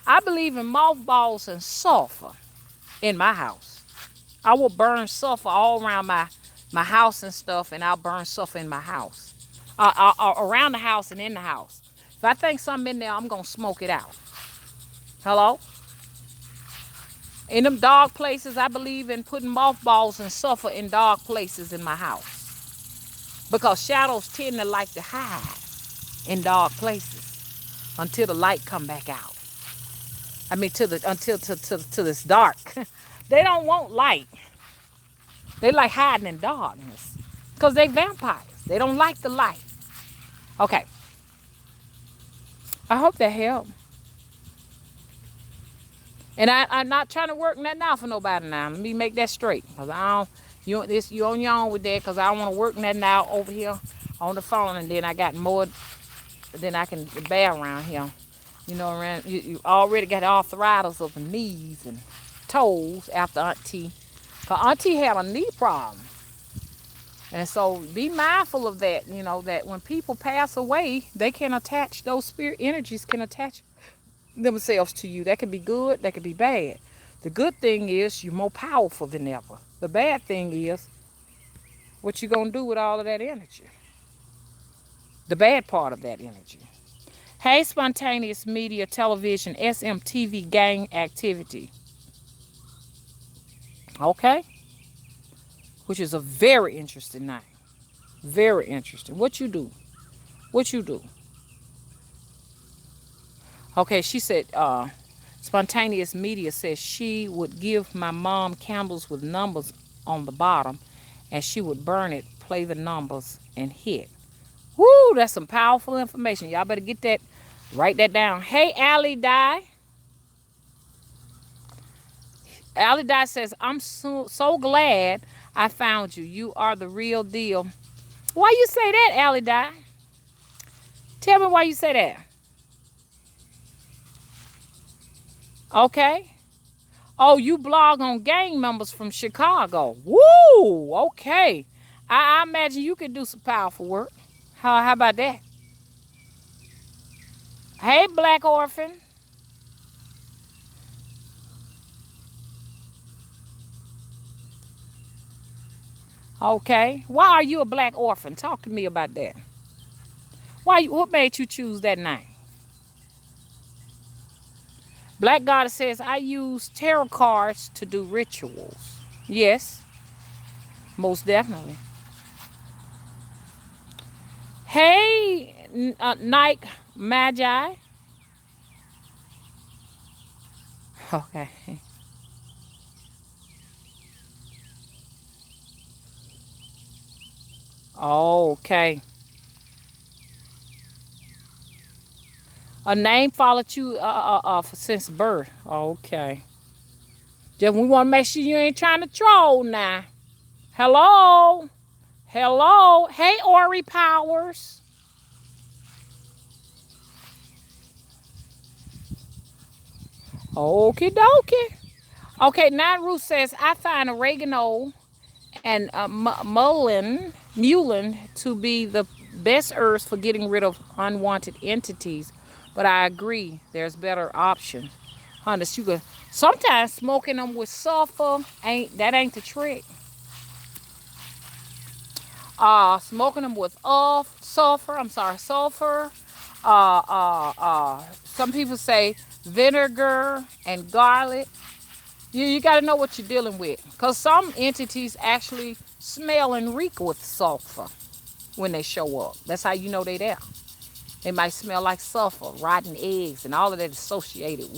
I believe in mothballs and sulfur in my house. I will burn sulfur all around my house and stuff, and I'll burn sulfur in my house. Around the house and in the house. If I think something in there, I'm going to smoke it out. Hello? In them dark places, I believe in putting mothballs and sulfur in dark places in my house. Because shadows tend to like to hide in dark places until the light come back out. I mean, till it's dark. They don't want light. They like hiding in darkness because they vampires. They don't like the light. Okay. I hope that helped. And I'm not trying to work nothing out for nobody now. Let me make that straight. Because you on your own with that, because I don't want to work nothing out over here on the phone, and then I got more than I can bear around here. You know, around you already got arthritis of the knees and toes after Auntie. Because Auntie had a knee problem. And so be mindful of that, you know, that when people pass away, they can attach, those spirit energies can attach themselves to you. That can be good, that can be bad. The good thing is you're more powerful than ever. The bad thing is what you gonna do with all of that energy. The bad part of that energy. Hey, spontaneous media, television, SMTV gang activity. Okay? Which is a very interesting name. Very interesting. What you do? What you do? Okay, she said, spontaneous media says she would give my mom candles with numbers on the bottom and she would burn it, play the numbers, and hit. Woo, that's some powerful information. Y'all better get that, write that down. Hey, Allie Di. Allie Di says, I'm so glad I found you. You are the real deal. Why you say that, Allie Di? Tell me why you say that. Okay. Oh, you blog on gang members from Chicago. Woo! Okay. I imagine you could do some powerful work. How about that? Hey, Black Orphan. Okay. Why are you a Black Orphan? Talk to me about that. What made you choose that name? Black Goddess says, I use tarot cards to do rituals. Yes, most definitely. Hey, Nike Magi. Okay. Okay. A name followed you since birth. Okay. Just we want to make sure you ain't trying to troll now. Hello? Hello? Hey, Ori Powers. Okie dokie. Okay, Nine says, I find oregano and mullein to be the best herbs for getting rid of unwanted entities. But I agree, there's better options. Honey, you could sometimes smoking them with sulfur ain't the trick. Smoking them with sulfur. I'm sorry, sulfur. Some people say vinegar and garlic. You got to know what you're dealing with, because some entities actually smell and reek with sulfur when they show up. That's how you know they there. They might smell like sulfur, rotten eggs, and all of that is associated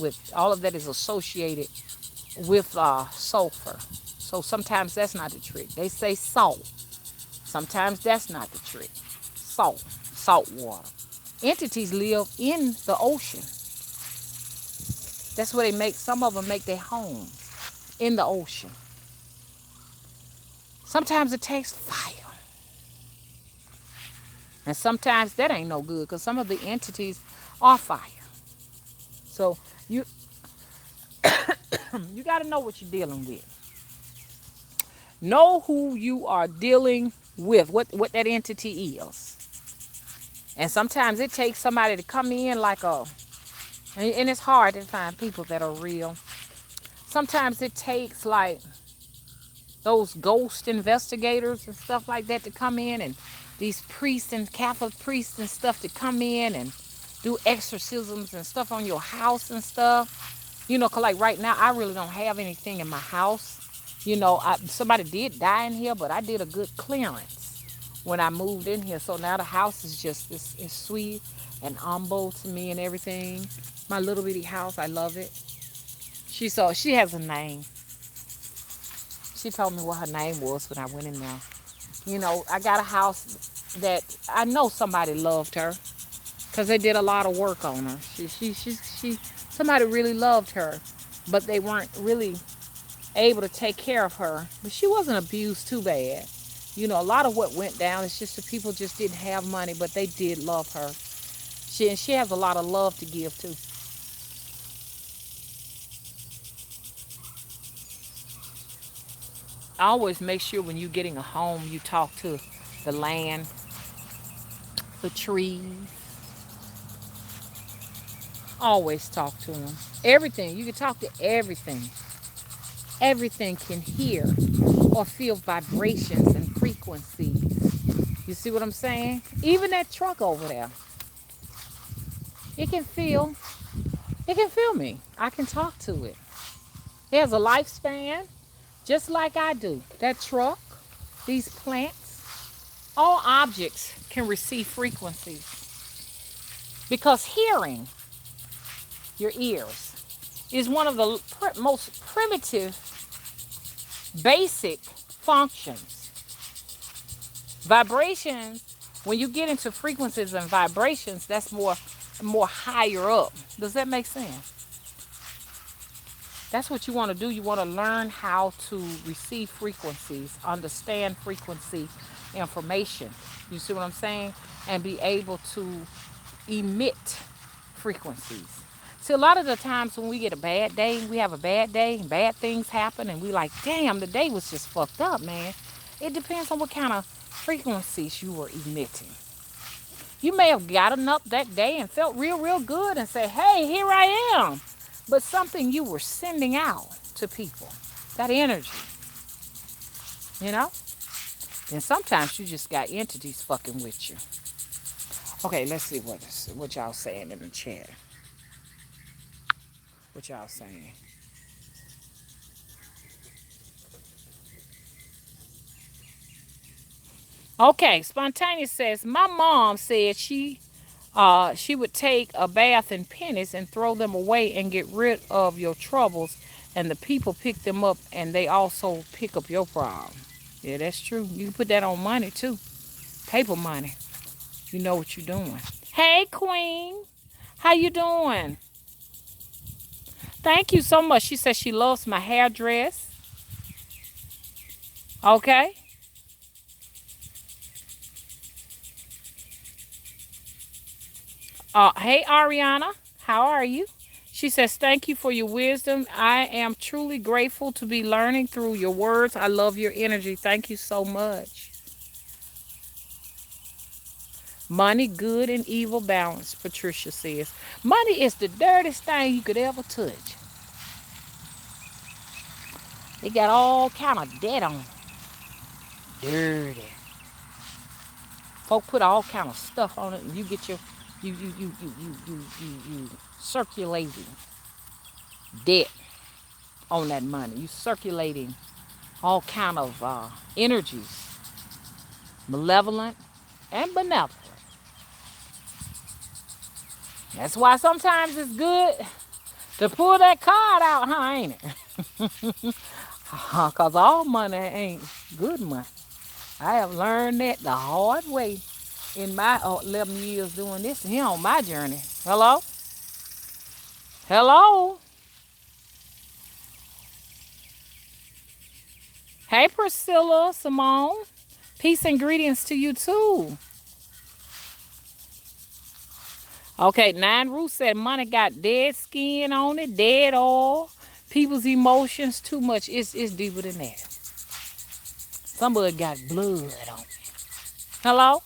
with sulfur. So sometimes that's not the trick. They say salt. Sometimes that's not the trick. Salt water. Entities live in the ocean. That's where some of them make their homes in the ocean. Sometimes it takes fire. And sometimes that ain't no good, because some of the entities are fire. So you you got to know what you're dealing with. Know who you are dealing with, what that entity is. And sometimes it takes somebody to come in and it's hard to find people that are real. Sometimes it takes like those ghost investigators and stuff like that to come in, and these priests and Catholic priests and stuff to come in and do exorcisms and stuff on your house and stuff. 'Cause like right now, I really don't have anything in my house. Somebody did die in here, but I did a good clearance when I moved in here. So now the house is just it's sweet and humble to me and everything. My little bitty house, I love it. She has a name. She told me what her name was when I went in there. I got a house that I know somebody loved her, because they did a lot of work on her. Somebody really loved her, but they weren't really able to take care of her. But she wasn't abused too bad. A lot of what went down is just the people just didn't have money, but they did love her. She has a lot of love to give too. I always make sure when you're getting a home, you talk to the land, the trees. Always talk to them. Everything. You can talk to everything. Everything can hear or feel vibrations and frequencies. You see what I'm saying? Even that truck over there. It can feel. It can feel me. I can talk to it. It has a lifespan, just like I do. That truck, these plants, all objects can receive frequencies. Because hearing your ears, is one of the most primitive, basic functions. Vibrations, when you get into frequencies and vibrations, that's more higher up. Does that make sense? That's what you want to do. You want to learn how to receive frequencies, understand frequency information. You see what I'm saying? And be able to emit frequencies. See, a lot of the times when we get a bad day, we have a bad day, and bad things happen, and we like, damn, the day was just fucked up, man. It depends on what kind of frequencies you were emitting. You may have gotten up that day and felt real, real good and say, hey, here I am. But something you were sending out to people, that energy, you know? And sometimes you just got entities fucking with you. Okay, let's see what y'all saying in the chat. What y'all saying? Okay, Spontaneous says, my mom said she would take a bath in pennies and throw them away and get rid of your troubles, and the people pick them up and they also pick up your problem. Yeah, that's true. You can put that on money too. Paper money. You know what you're doing. Hey, Queen. How you doing? Thank you so much. She says she loves my hairdress. Okay. Hey, Ariana. How are you? She says, thank you for your wisdom. I am truly grateful to be learning through your words. I love your energy. Thank you so much. Money, good and evil balance, Patricia says. Money is the dirtiest thing you could ever touch. It got all kind of debt on it. Dirty. Folk put all kind of stuff on it, and you get your you circulating debt on that money. You circulating all kind of energies, malevolent and benevolent. That's why sometimes it's good to pull that card out, huh, ain't it? Because all money ain't good money. I have learned that the hard way in my 11 years doing this here on my journey. Hello? Hello? Hey, Priscilla, Simone. Peace and greetings to you, too. Okay, Nine Ruth said money got dead skin on it, dead oil, people's emotions, too much. It's deeper than that. Somebody got blood on it. Hello?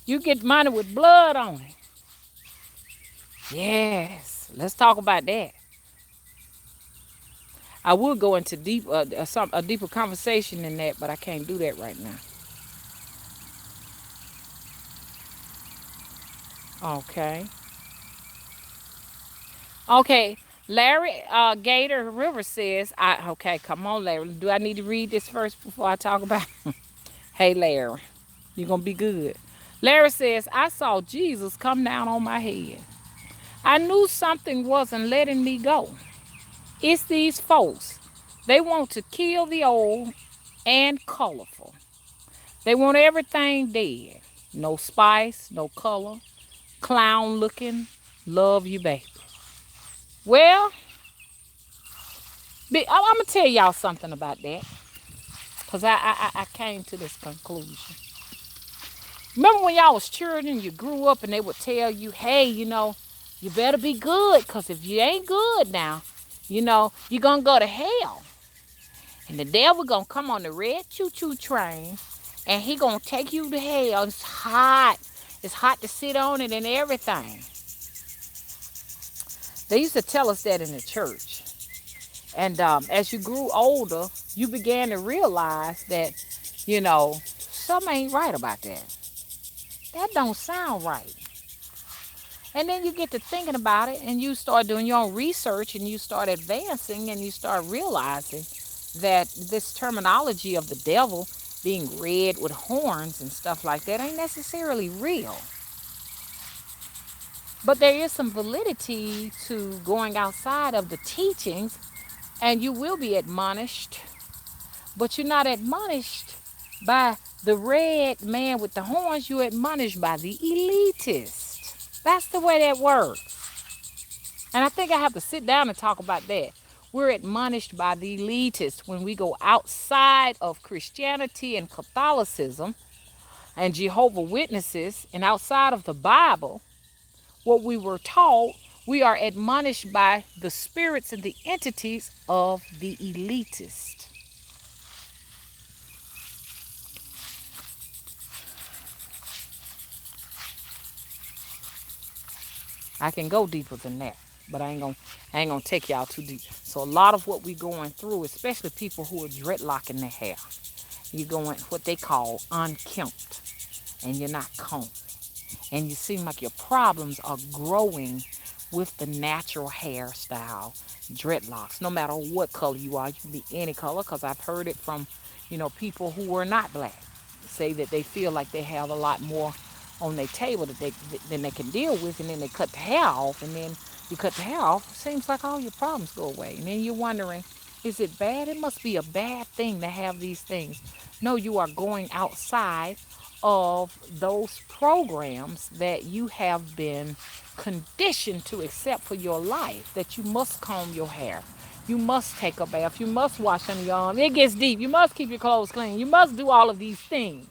You get money with blood on it. Yes, let's talk about that. I would go into a deeper conversation in that, but I can't do that right now. Okay. Okay. Larry Gator River says, okay, come on, Larry. Do I need to read this first before I talk about it? Hey, Larry, you're going to be good. Larry says, I saw Jesus come down on my head. I knew something wasn't letting me go. It's these folks. They want to kill the old and colorful. They want everything dead. No spice, no color, clown looking, love you, baby. Well, I'm going to tell y'all something about that. Because I came to this conclusion. Remember when y'all was children, you grew up and they would tell you, hey, you better be good. Because if you ain't good now, you're going to go to hell. And the devil going to come on the red choo-choo train. And he going to take you to hell. It's hot. It's hot to sit on it and everything. They used to tell us that in the church. And as you grew older, you began to realize that, something ain't right about that. That don't sound right. And then you get to thinking about it and you start doing your own research and you start advancing and you start realizing that this terminology of the devil being red with horns and stuff like that ain't necessarily real. But there is some validity to going outside of the teachings, and you will be admonished. But you're not admonished by the red man with the horns, you're admonished by the elitist. That's the way that works. And I think I have to sit down and talk about that. We're admonished by the elitists when we go outside of Christianity and Catholicism and Jehovah Witnesses and outside of the Bible, what we were taught, we are admonished by the spirits and the entities of the elitist. I can go deeper than that, but I ain't gonna take y'all too deep. So a lot of what we going through, especially people who are dreadlocking their hair, you're going what they call unkempt, and you're not combed, and you seem like your problems are growing with the natural hairstyle, dreadlocks. No matter what color you are, you can be any color. Because I've heard it from, people who were not black, say that they feel like they have a lot more on their table than they can deal with, and then they cut the hair off, and then you cut the hair off, it seems like all your problems go away. And then you're wondering, is it bad? It must be a bad thing to have these things. No, you are going outside of those programs that you have been conditioned to accept for your life, that you must comb your hair, you must take a bath, you must wash under your arm. It gets deep. You must keep your clothes clean. You must do all of these things.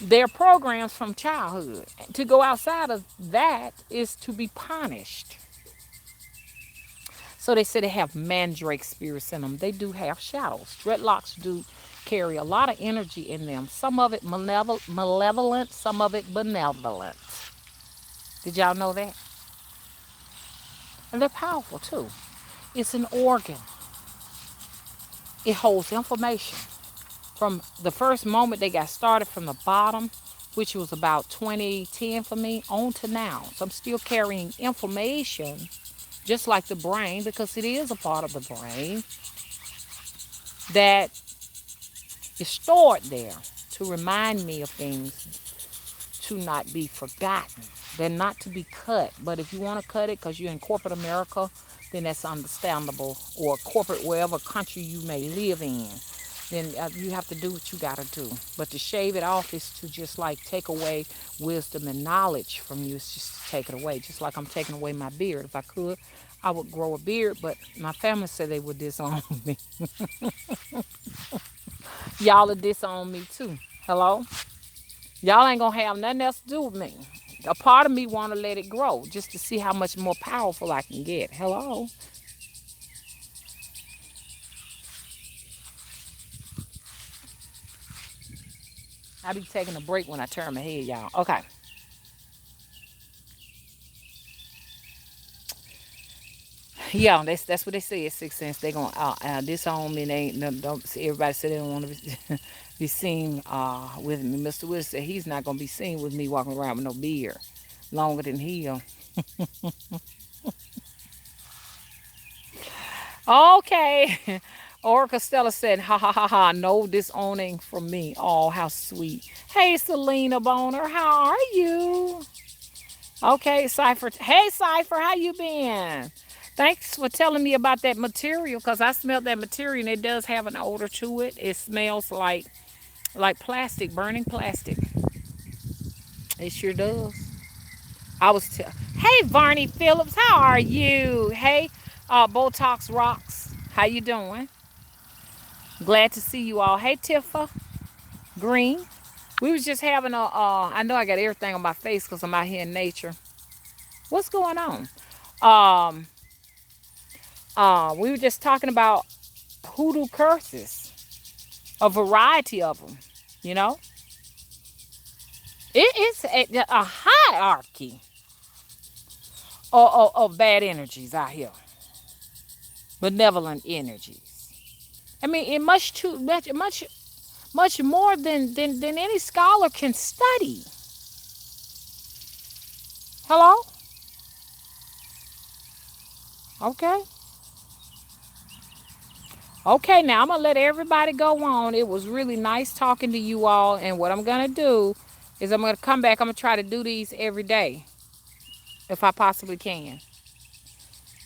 They're programs from childhood. To go outside of that is to be punished. So they say they have mandrake spirits in them. They do have shadows. Dreadlocks do carry a lot of energy in them. Some of it malevolent, some of it benevolent. Did y'all know that? And they're powerful too. It's an organ. It holds information. From the first moment they got started from the bottom, which was about 2010 for me, on to now. So I'm still carrying information, just like the brain, because it is a part of the brain that is stored there to remind me of things to not be forgotten. They're not to be cut. But if you want to cut it because you're in corporate America, then that's understandable. Or corporate, wherever country you may live in, then you have to do what you got to do. But to shave it off is to just like take away wisdom and knowledge from you. It's just to take it away. Just like I'm taking away my beard. If I could, I would grow a beard, but my family said they would disown me. Y'all will disown me too. Hello? Y'all ain't gonna have nothing else to do with me. A part of me want to let it grow just to see how much more powerful I can get. Hello? I be taking a break when I turn my head, y'all. Okay. Yeah, that's what they say at 6 cents. They gonna disown me. They don't see, everybody said they don't want to be seen with me. Mr. Willis said he's not gonna be seen with me walking around with no beard longer than he. Okay. Or Costello said, ha ha ha ha, no disowning from me. Oh, how sweet. Hey, Selena Boner, how are you? Okay, Cypher. Hey, Cypher, how you been? Thanks for telling me about that material, because I smelled that material and it does have an odor to it. It smells like plastic, burning plastic. It sure does. Hey, Varney Phillips, how are you? Hey, Botox Rocks, how you doing? Glad to see you all. Hey, Tifa Green. We was just having I know I got everything on my face because I'm out here in nature. What's going on? Um, we were just talking about hoodoo curses, a variety of them. You know, it is a hierarchy of bad energies out here, benevolent energies. I mean, it much more than any scholar can study. Hello? Okay. Okay, now I'm going to let everybody go on. It was really nice talking to you all. And what I'm going to do is I'm going to come back. I'm going to try to do these every day. if I possibly can.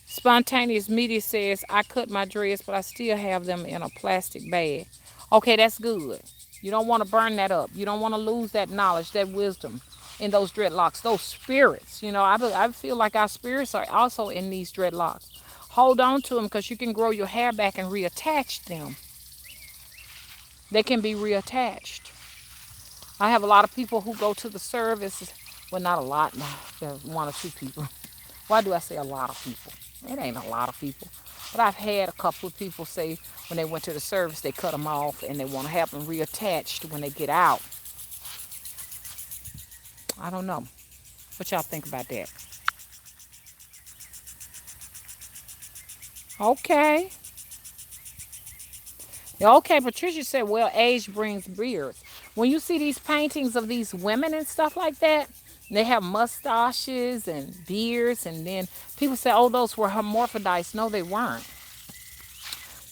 Spontaneous Media says, I cut my dreads, but I still have them in a plastic bag. Okay, that's good. You don't want to burn that up. You don't want to lose that knowledge, that wisdom in those dreadlocks, those spirits. I feel like our spirits are also in these dreadlocks. Hold on to them because you can grow your hair back and reattach them. They can be reattached. I have a lot of people who go to the service. Well, not a lot. No, there's one or two people. Why do I say a lot of people? It ain't a lot of people. But I've had a couple of people say when they went to the service, they cut them off and they want to have them reattached when they get out. I don't know. What y'all think about that? Okay. Okay, Patricia said, well, age brings beards. When you see these paintings of these women and stuff like that, they have mustaches and beards, and then people say, oh, those were hermaphrodites. No, they weren't.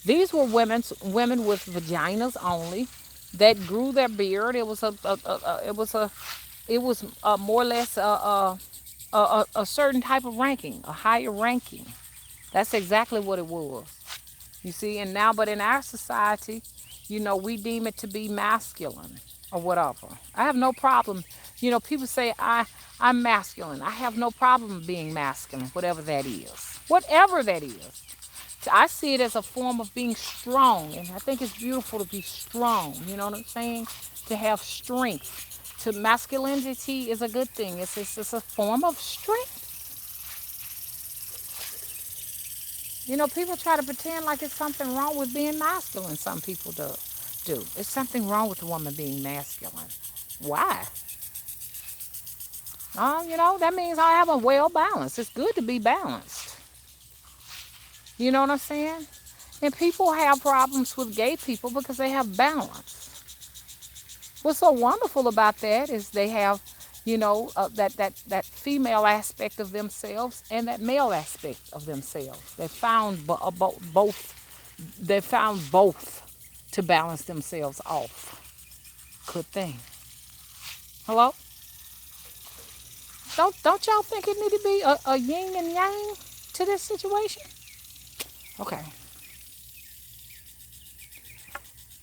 These were women with vaginas only that grew their beard. It was more or less a certain type of ranking, a higher ranking. That's exactly what it was. You see, and now, but in our society, we deem it to be masculine or whatever. I have no problem. People say I'm masculine. I have no problem being masculine, whatever that is. Whatever that is. I see it as a form of being strong, and I think it's beautiful to be strong. You know what I'm saying? To have strength. To masculinity is a good thing. It's a form of strength. People try to pretend like it's something wrong with being masculine. Some people do. It's something wrong with a woman being masculine. Why? That means I have a well balance. It's good to be balanced. You know what I'm saying? And people have problems with gay people because they have balance. What's so wonderful about that is they have, that female aspect of themselves and that male aspect of themselves. They found both. They found both to balance themselves off. Good thing. Hello? Don't y'all think it need to be a yin and yang to this situation? Okay.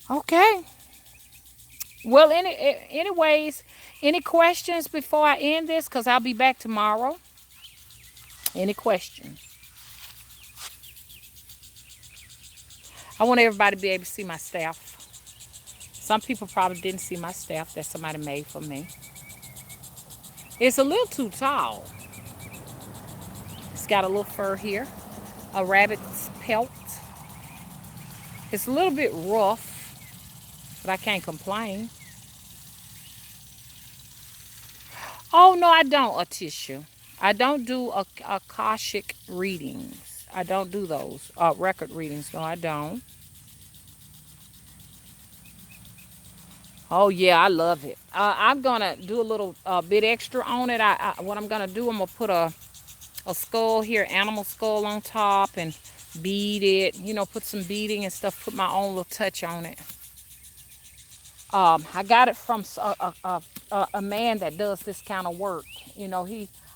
Okay. Well, anyways, any questions before I end this? Because I'll be back tomorrow. Any questions? I want everybody to be able to see my staff. Some people probably didn't see my staff that somebody made for me. It's a little too tall. It's got a little fur here. A rabbit's pelt. It's a little bit rough, but I can't complain. Oh, no, I don't, Atisha. I don't do Akashic readings. I don't do those. Record readings. No, I don't. Oh, yeah, I love it. I'm going to do a little bit extra on it. What I'm going to do, I'm going to put a skull here, animal skull on top, and bead it. Put some beading and stuff. Put my own little touch on it. I got it from a man that does this kind of work.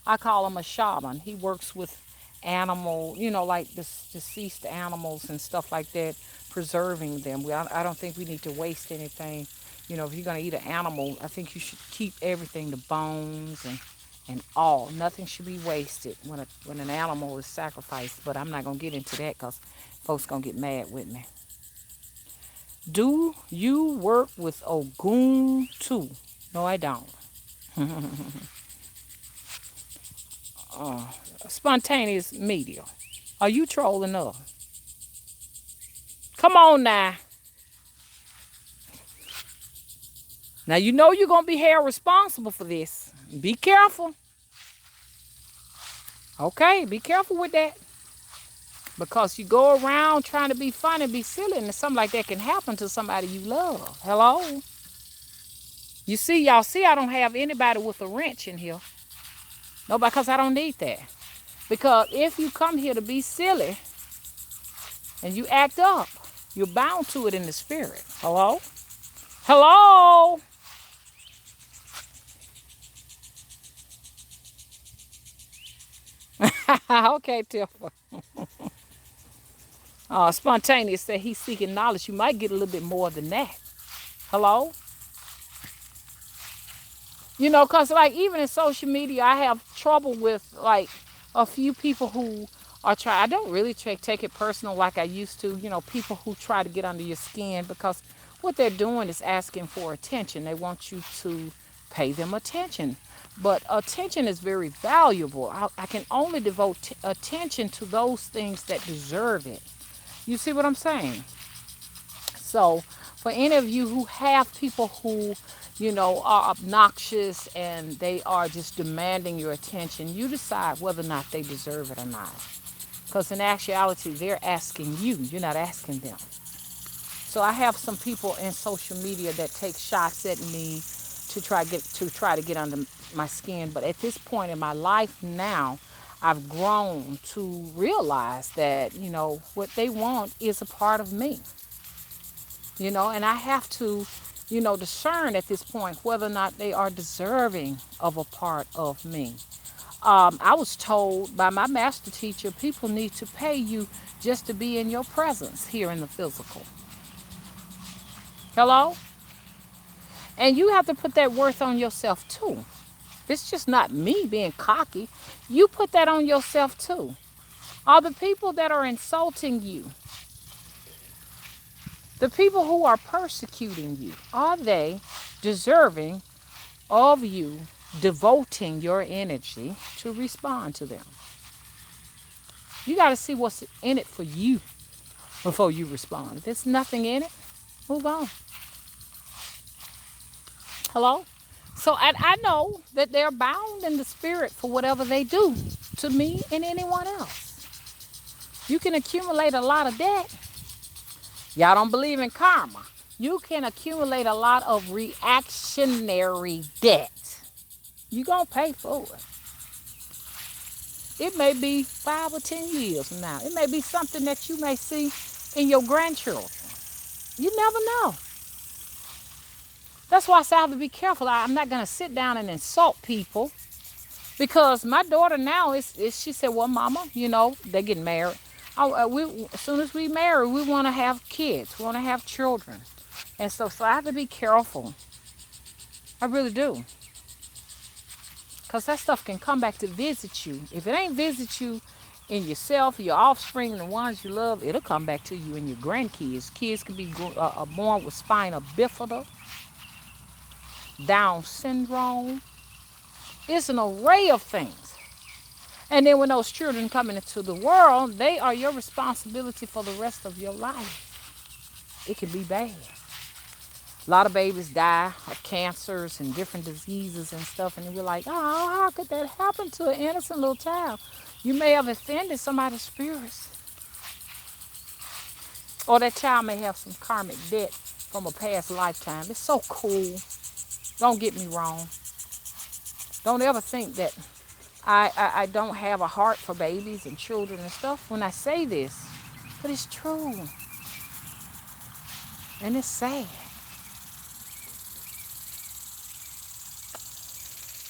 I call him a shaman. He works with animal, like deceased animals and stuff like that, preserving them. I don't think we need to waste anything. If you're going to eat an animal, I think you should keep everything, the bones and all. Nothing should be wasted when an animal is sacrificed. But I'm not going to get into that because folks going to get mad with me. Do you work with Ogun too? No, I don't. Spontaneous media. Are you trolling us? Come on now. Now you know you're going to be held responsible for this. Be careful. Okay, be careful with that. Because you go around trying to be funny, be silly, and something like that can happen to somebody you love. Hello? Y'all see I don't have anybody with a wrench in here. No, because I don't need that. Because if you come here to be silly and you act up, you're bound to it in the spirit. Hello? Hello? Okay, Tiffany. Spontaneous said he's seeking knowledge. You might get a little bit more than that. Hello? You know, because like even in social media, I have trouble with like a few people who are trying. I don't really take it personal like I used to. You know, people who try to get under your skin because what they're doing is asking for attention. They want you to pay them attention. But attention is very valuable. I can only devote attention to those things that deserve it. You see what I'm saying? So, for any of you who have people who, are obnoxious and they are just demanding your attention, you decide whether or not they deserve it or not. Because in actuality, they're asking you, you're not asking them. So I have some people in social media that take shots at me to try to get under my skin. But at this point in my life now, I've grown to realize that, what they want is a part of me. And I have to, discern at this point whether or not they are deserving of a part of me. I was told by my master teacher, people need to pay you just to be in your presence here in the physical. Hello? And you have to put that worth on yourself too. It's just not me being cocky. You put that on yourself too. Are the people that are insulting you, the people who are persecuting you, are they deserving of you devoting your energy to respond to them? You got to see what's in it for you before you respond. If there's nothing in it, move on. Hello? So I know that they're bound in the spirit for whatever they do to me and anyone else. You can accumulate a lot of debt. Y'all don't believe in karma. You can accumulate a lot of reactionary debt. You're going to pay for it. It may be 5 or 10 years from now. It may be something that you may see in your grandchildren. You never know. That's why I say I have to be careful. I'm not going to sit down and insult people because my daughter now she said, well, mama, they're getting married. As soon as we marry, we want to have kids. We want to have children. And so I have to be careful. I really do. Because that stuff can come back to visit you. If it ain't visit you in yourself, your offspring, and the ones you love, it'll come back to you and your grandkids. Kids can be born with spina bifida, Down syndrome. It's an array of things. And then when those children come into the world, they are your responsibility for the rest of your life. It can be bad. A lot of babies die of cancers and different diseases and stuff, and we're like, oh, how could that happen to an innocent little child? You may have offended somebody's spirits. Or that child may have some karmic debt from a past lifetime. It's so cool. Don't get me wrong. Don't ever think that I don't have a heart for babies and children and stuff when I say this. But it's true. And it's sad.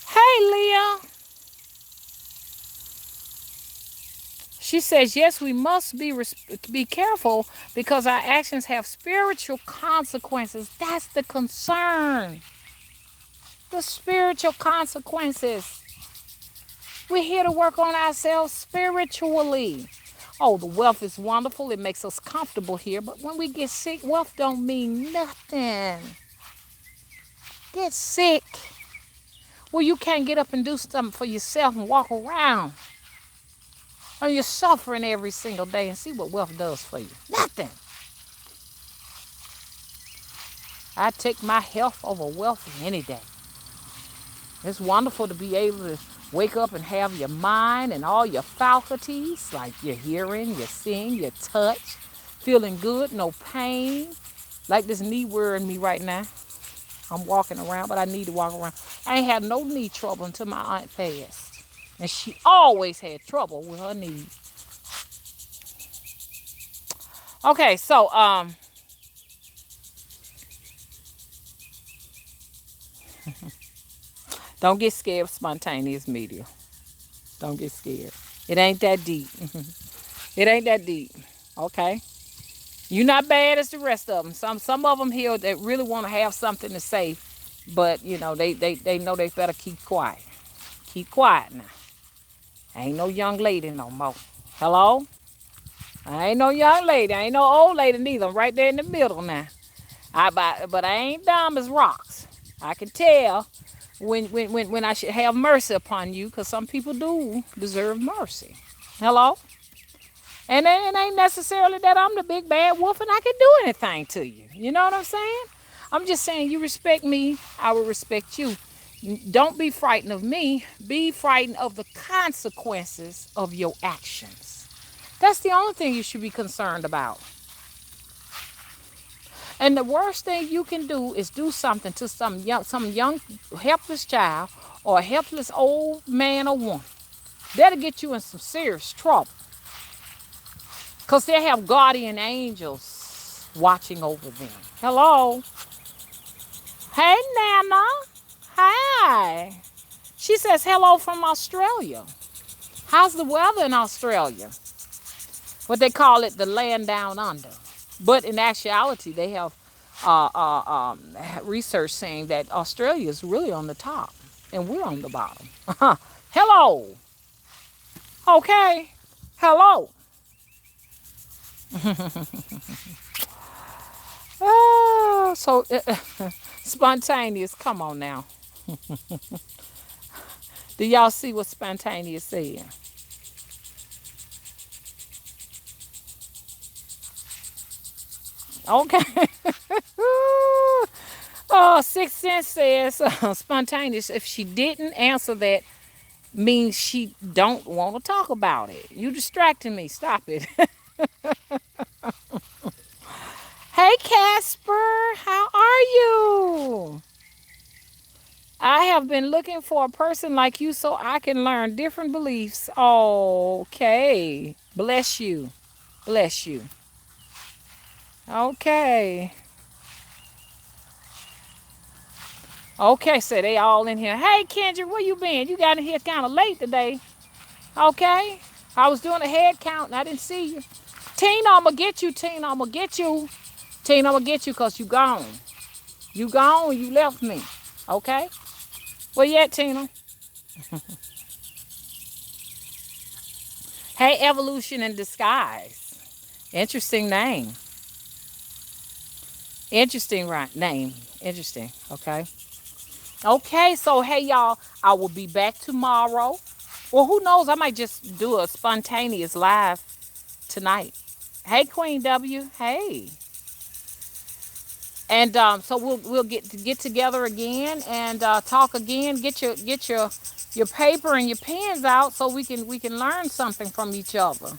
Hey, Leah. She says, yes, we must be careful because our actions have spiritual consequences. That's the concern. The spiritual consequences. We're here to work on ourselves spiritually. Oh, the wealth is wonderful. It makes us comfortable here. But when we get sick, wealth don't mean nothing. Get sick. Well, you can't get up and do something for yourself and walk around. Or you're suffering every single day and see what wealth does for you. Nothing. I take my health over wealth any day. It's wonderful to be able to wake up and have your mind and all your faculties, like your hearing, your seeing, your touch, feeling good, no pain. Like this knee worrying me right now. I'm walking around, but I need to walk around. I ain't had no knee trouble until my aunt passed. And she always had trouble with her knees. Okay, so don't get scared of spontaneous media. Don't get scared. It ain't that deep. It ain't that deep. Okay. You're not bad as the rest of them. Some of them here that really want to have something to say, but you know they know they better keep quiet. Keep quiet now. I ain't no young lady no more. Hello? I ain't no young lady. I ain't no old lady neither. I'm right there in the middle now. But I ain't dumb as rocks. I can tell when I should have mercy upon you, because some people do deserve mercy. Hello? And it ain't necessarily that I'm the big bad wolf and I can do anything to you. You know what I'm saying? I'm just saying you respect me, I will respect you. Don't be frightened of me. Be frightened of the consequences of your actions. That's the only thing you should be concerned about. And the worst thing you can do is do something to some young helpless child or a helpless old man or woman. That'll get you in some serious trouble. Because they have guardian angels watching over them. Hello. Hey, Nana. Hi. She says hello from Australia. How's the weather in Australia? What they call it, the land down under. But in actuality, they have research saying that Australia is really on the top and we're on the bottom. Hello. Okay. Hello. So spontaneous. Come on now. Do y'all see what spontaneous said? Okay. Oh, Sixth Sense says spontaneous. If she didn't answer that, means she don't want to talk about it. You distracting me. Stop it. Hey, Casper. How are you? I have been looking for a person like you so I can learn different beliefs. Okay. Bless you. Bless you. Okay. Okay, so they all in here. Hey, Kendra, where you been? You got in here kind of late today. Okay. I was doing a head count and I didn't see you. Tina, I'm going to get you. Tina, I'm going to get you. Tina, I'm going to get you because you gone. You gone. You left me. Okay. Where you at, Tina? Hey, Evolution in Disguise. Interesting name. Interesting name. Interesting. Okay. Okay, so hey y'all, I will be back tomorrow. Well, who knows? I might just do a spontaneous live tonight. Hey, Queen W. Hey. And so we'll get together again and talk again. Get your paper and your pens out so we can learn something from each other.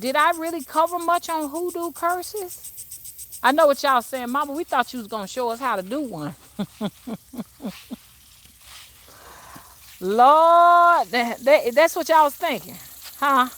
Did I really cover much on Hoodoo Curses? I know what y'all saying, Mama. We thought you was gonna show us how to do one. Lord, that's what y'all was thinking, huh?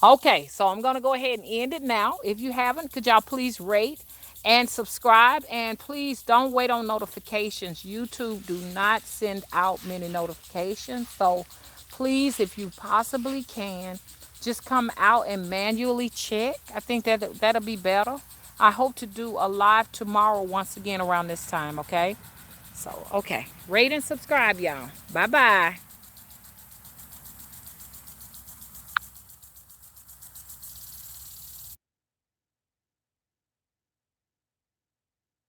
Okay, so I'm going to go ahead and end it now. If you haven't, could y'all please rate and subscribe? And please don't wait on notifications. YouTube do not send out many notifications. So please, if you possibly can, just come out and manually check. I think that'll be better. I hope to do a live tomorrow once again around this time, okay? So, okay. Rate and subscribe, y'all. Bye-bye.